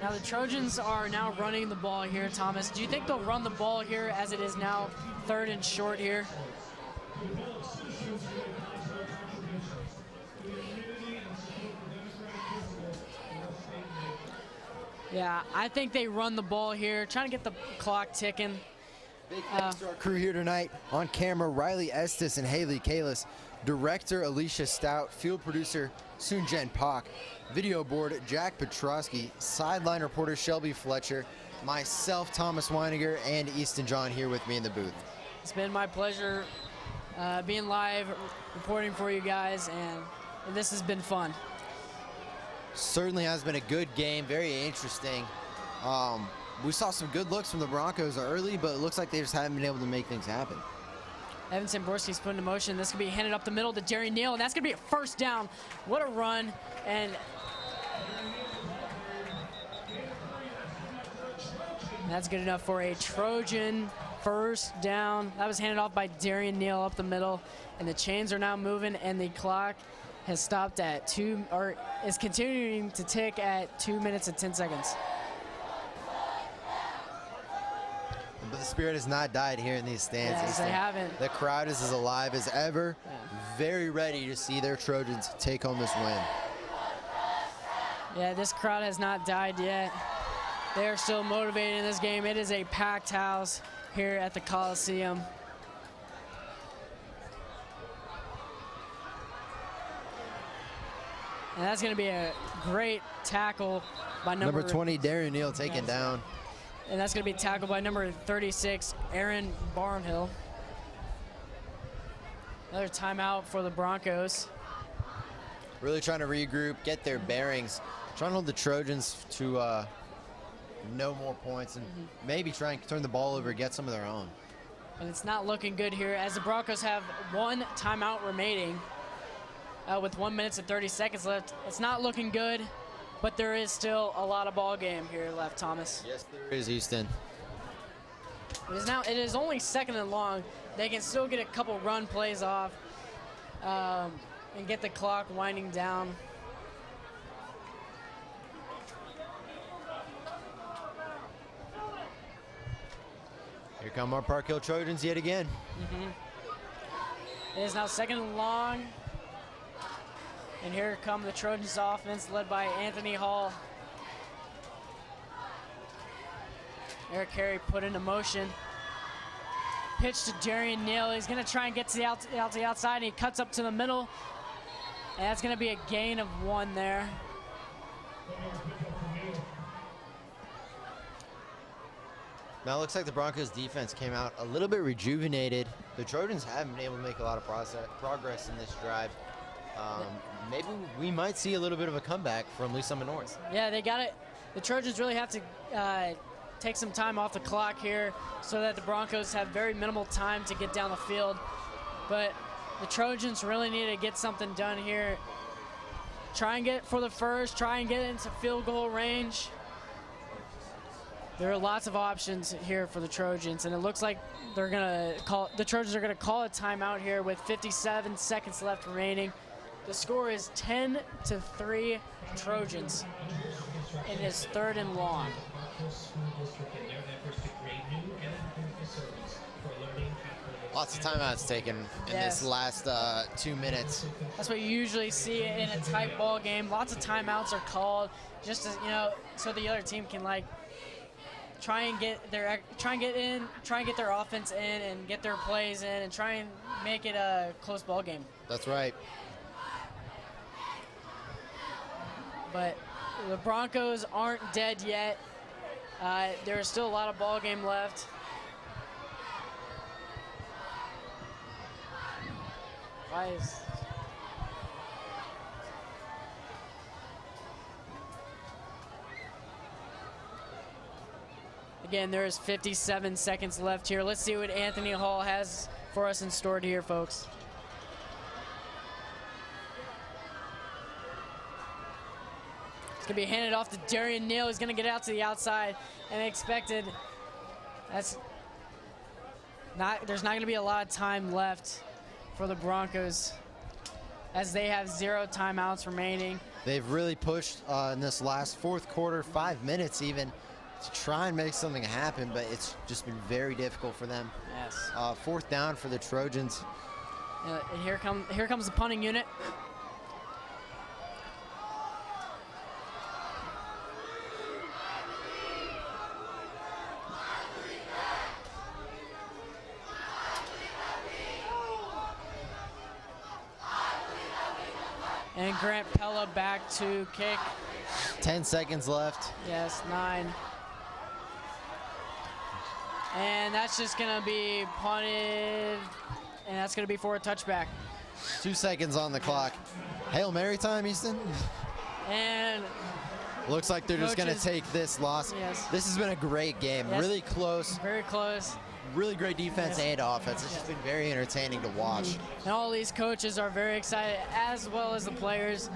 Now the Trojans are now running the ball here, Thomas. Do you think they'll run the ball here as it is now 3rd and short here? Yeah, I think they run the ball here, trying to get the clock ticking. Big thanks to our crew here tonight. On camera, Riley Estes and Haley Kalis. Director, Alicia Stout. Field producer, Soonjen Pak. Video board, Jack Petrosky. Sideline reporter, Shelby Fletcher. Myself, Thomas Weininger, and Easton John here with me in the booth. It's been my pleasure being live, reporting for you guys, and this has been fun. Certainly has been a good game, very interesting. We saw some good looks from the Broncos early, but it looks like they just haven't been able to make things happen. Evan Samborski's put into motion. This could be handed up the middle to Darian Neal, and that's going to be a first down. What a run. And that's good enough for a Trojan first down. That was handed off by Darian Neal up the middle, and the chains are now moving, and the clock has stopped at is continuing to tick at 2 minutes and 10 seconds. But the spirit has not died here in these stands. Yes, they haven't. The crowd is as alive as ever, very ready to see their Trojans take home this win. Yeah, this crowd has not died yet. They are still motivated in this game. It is a packed house here at the Coliseum. And that's going to be a great tackle by Number 20, Darian Neal taken down. And that's going to be tackled by number 36, Aaron Barnhill. Another timeout for the Broncos. Really trying to regroup, get their bearings, trying to hold the Trojans to no more points, and maybe try and turn the ball over, get some of their own. And it's not looking good here as the Broncos have one timeout remaining with 1 minute and 30 seconds left. It's not looking good, but there is still a lot of ball game here left, Thomas. Yes, there is, Easton. It is only 2nd and long. They can still get a couple run plays off and get the clock winding down. Here come our Park Hill Trojans yet again. It is now 2nd and long. And here come the Trojans offense led by Anthony Hall. Eric Carey put into motion. Pitch to Darian Neal. He's going to try and get to the outside, and he cuts up to the middle. And that's going to be a gain of 1 there. Now it looks like the Broncos defense came out a little bit rejuvenated. The Trojans haven't been able to make a lot of progress in this drive. Maybe we might see a little bit of a comeback from Lee Summit North. Yeah, they got it. The Trojans really have to take some time off the clock here so that the Broncos have very minimal time to get down the field. But the Trojans really need to get something done here. Try and get for the first, try and get into field goal range. There are lots of options here for the Trojans, and it looks like the Trojans are gonna call a timeout here with 57 seconds left remaining. The score is 10-3 Trojans. It is 3rd and long. Lots of timeouts taken in this last 2 minutes. That's what you usually see in a tight ball game. Lots of timeouts are called just to, so the other team can try and get their offense in and get their plays in and try and make it a close ball game. That's right. But the Broncos aren't dead yet. There's still a lot of ball game left. Again, there is 57 seconds left here. Let's see what Anthony Hall has for us in store here, folks. It's going to be handed off to Darian Neal. He's going to get out to the outside and expected. There's not going to be a lot of time left for the Broncos as they have 0 timeouts remaining. They've really pushed in this last 4th quarter, 5 minutes even, to try and make something happen, but it's just been very difficult for them. Yes. 4th down for the Trojans. And here comes the punting unit. And Grant Pella back to kick. 10 seconds left. Yes, 9. And that's just going to be punted, and that's going to be for a touchback. 2 seconds on the clock. Hail Mary time, Easton. And looks like they're just going to take this loss. Yes. This has been a great game. Yes. Really close. Very close. Really great defense and offense. It's just been very entertaining to watch. And all these coaches are very excited, as well as the players.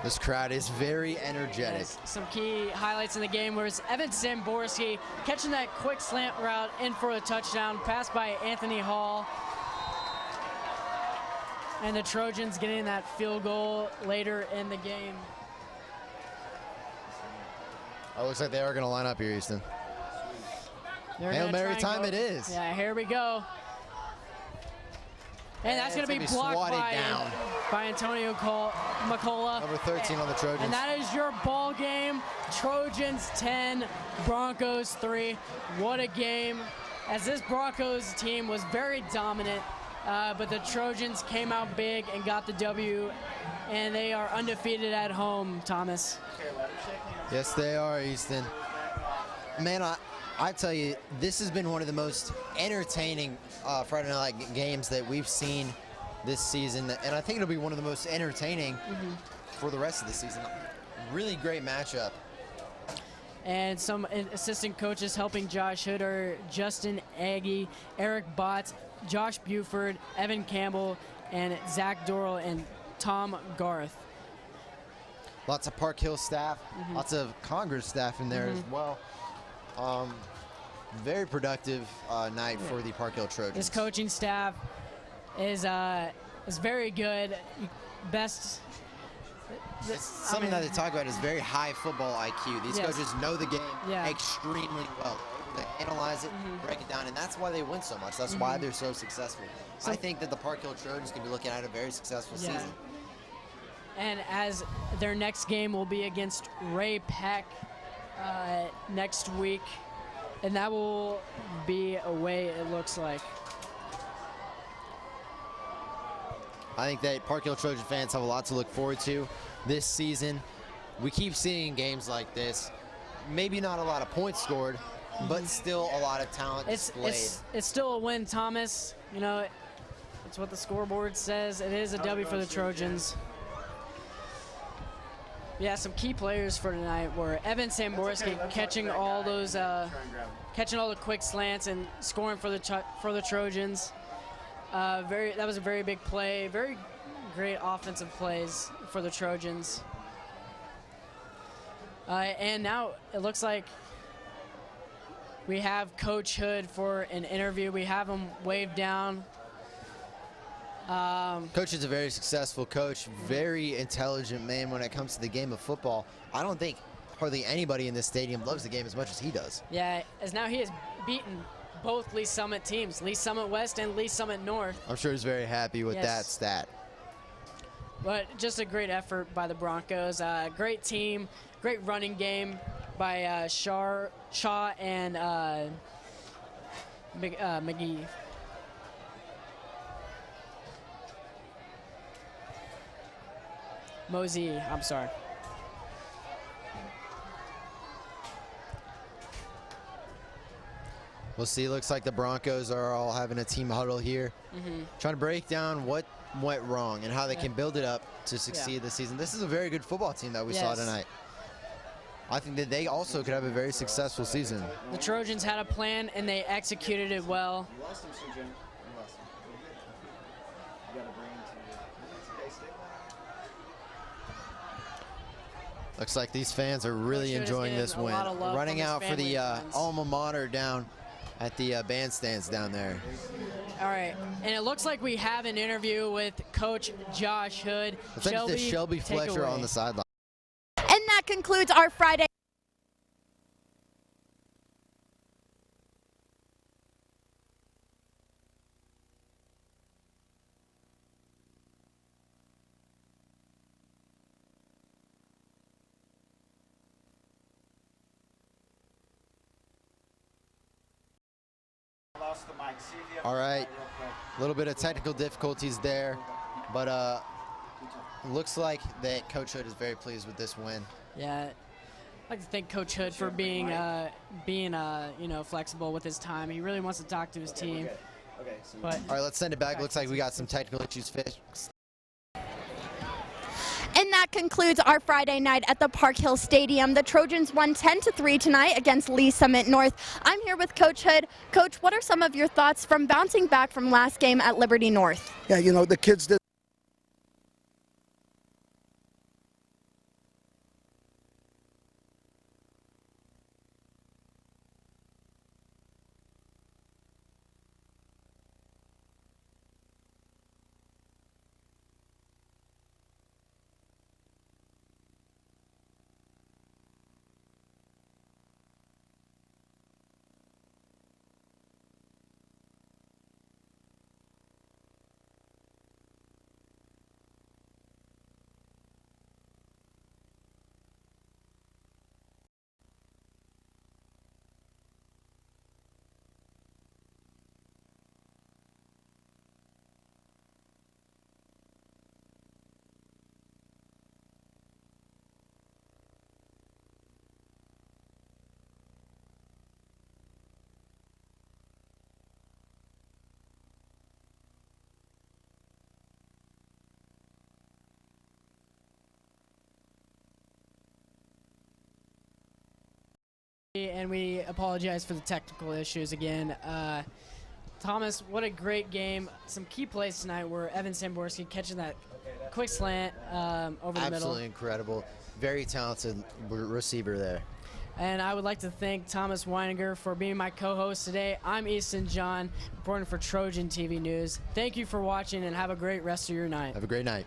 This crowd is very energetic. Yes. Some key highlights in the game was Evan Samborski catching that quick slant route in for a touchdown, passed by Anthony Hall. And the Trojans getting that field goal later in the game. Oh, looks like they are going to line up here, Easton. Hail Mary time it is. Yeah, here we go. And that's going to be blocked by Antonio McCullough. Number 13 on the Trojans. And that is your ball game. Trojans 10, Broncos 3. What a game. As this Broncos team was very dominant. but the Trojans came out big and got the W, and they are undefeated at home, Thomas. Yes, they are, Easton. Man, I tell you, this has been one of the most entertaining Friday night games that we've seen this season, and I think it'll be one of the most entertaining for the rest of the season. Really great matchup. And some assistant coaches helping Josh Hood are Justin Aggie, Eric Botts, Josh Buford, Evan Campbell, and Zach Dorrell and Tom Garth. Lots of Park Hill staff, lots of Congress staff in there as well. Very productive night for the Park Hill Trojans. This coaching staff is very good. Best. Something that they talk about is very high football IQ. These coaches know the game extremely well. They analyze it, break it down, and that's why they win so much. That's why they're so successful. So I think that the Park Hill Trojans can be looking at a very successful season. And as their next game will be against Ray Peck next week, and that will be away, it looks like. I think that Park Hill Trojan fans have a lot to look forward to this season. We keep seeing games like this. Maybe not a lot of points scored, but still a lot of talent displayed. It's still a win, Thomas. You know, it's what the scoreboard says. It is a W for the Trojans. Yeah, some key players for tonight were Evan Samborski catching all those, catching all the quick slants and scoring for the Trojans. That was a very big play. Very great offensive plays for the Trojans. And now it looks like we have Coach Hood for an interview. We have him waved down. Coach is a very successful coach, very intelligent man when it comes to the game of football. I don't think hardly anybody in this stadium loves the game as much as he does. Yeah, as now he has beaten both Lee Summit teams, Lee Summit West and Lee Summit North. I'm sure he's very happy with that stat. But just a great effort by the Broncos. Great team, great running game by Shaw and McGee. Mosey, I'm sorry. We'll see. Looks like the Broncos are all having a team huddle here, trying to break down what went wrong and how they can build it up to succeed this season. This is a very good football team that we saw tonight. I think that they also could have a very successful season. The Trojans had a plan and they executed it well. Looks like these fans are really enjoying this win. Running out for the alma mater down at the bandstands down there. All right, and it looks like we have an interview with Coach Josh Hood. Shelby Fletcher on the sideline. And that concludes our Friday. All right, a little bit of technical difficulties there, but looks like that Coach Hood is very pleased with this win. Yeah, I'd like to thank Coach Hood for being flexible with his time. He really wants to talk to his team. But all right, let's send it back. Looks like we got some technical issues fixed. And that concludes our Friday night at the Park Hill Stadium. The Trojans won 10-3 tonight against Lee Summit North. I'm here with Coach Hood. Coach, what are some of your thoughts from bouncing back from last game at Liberty North? Yeah, you know, the kids did And we apologize for the technical issues again. Thomas, what a great game. Some key plays tonight were Evan Samborski catching that quick slant over the middle. Absolutely incredible. Very talented receiver there. And I would like to thank Thomas Weininger for being my co-host today. I'm Easton John, reporting for Trojan TV News. Thank you for watching and have a great rest of your night. Have a great night.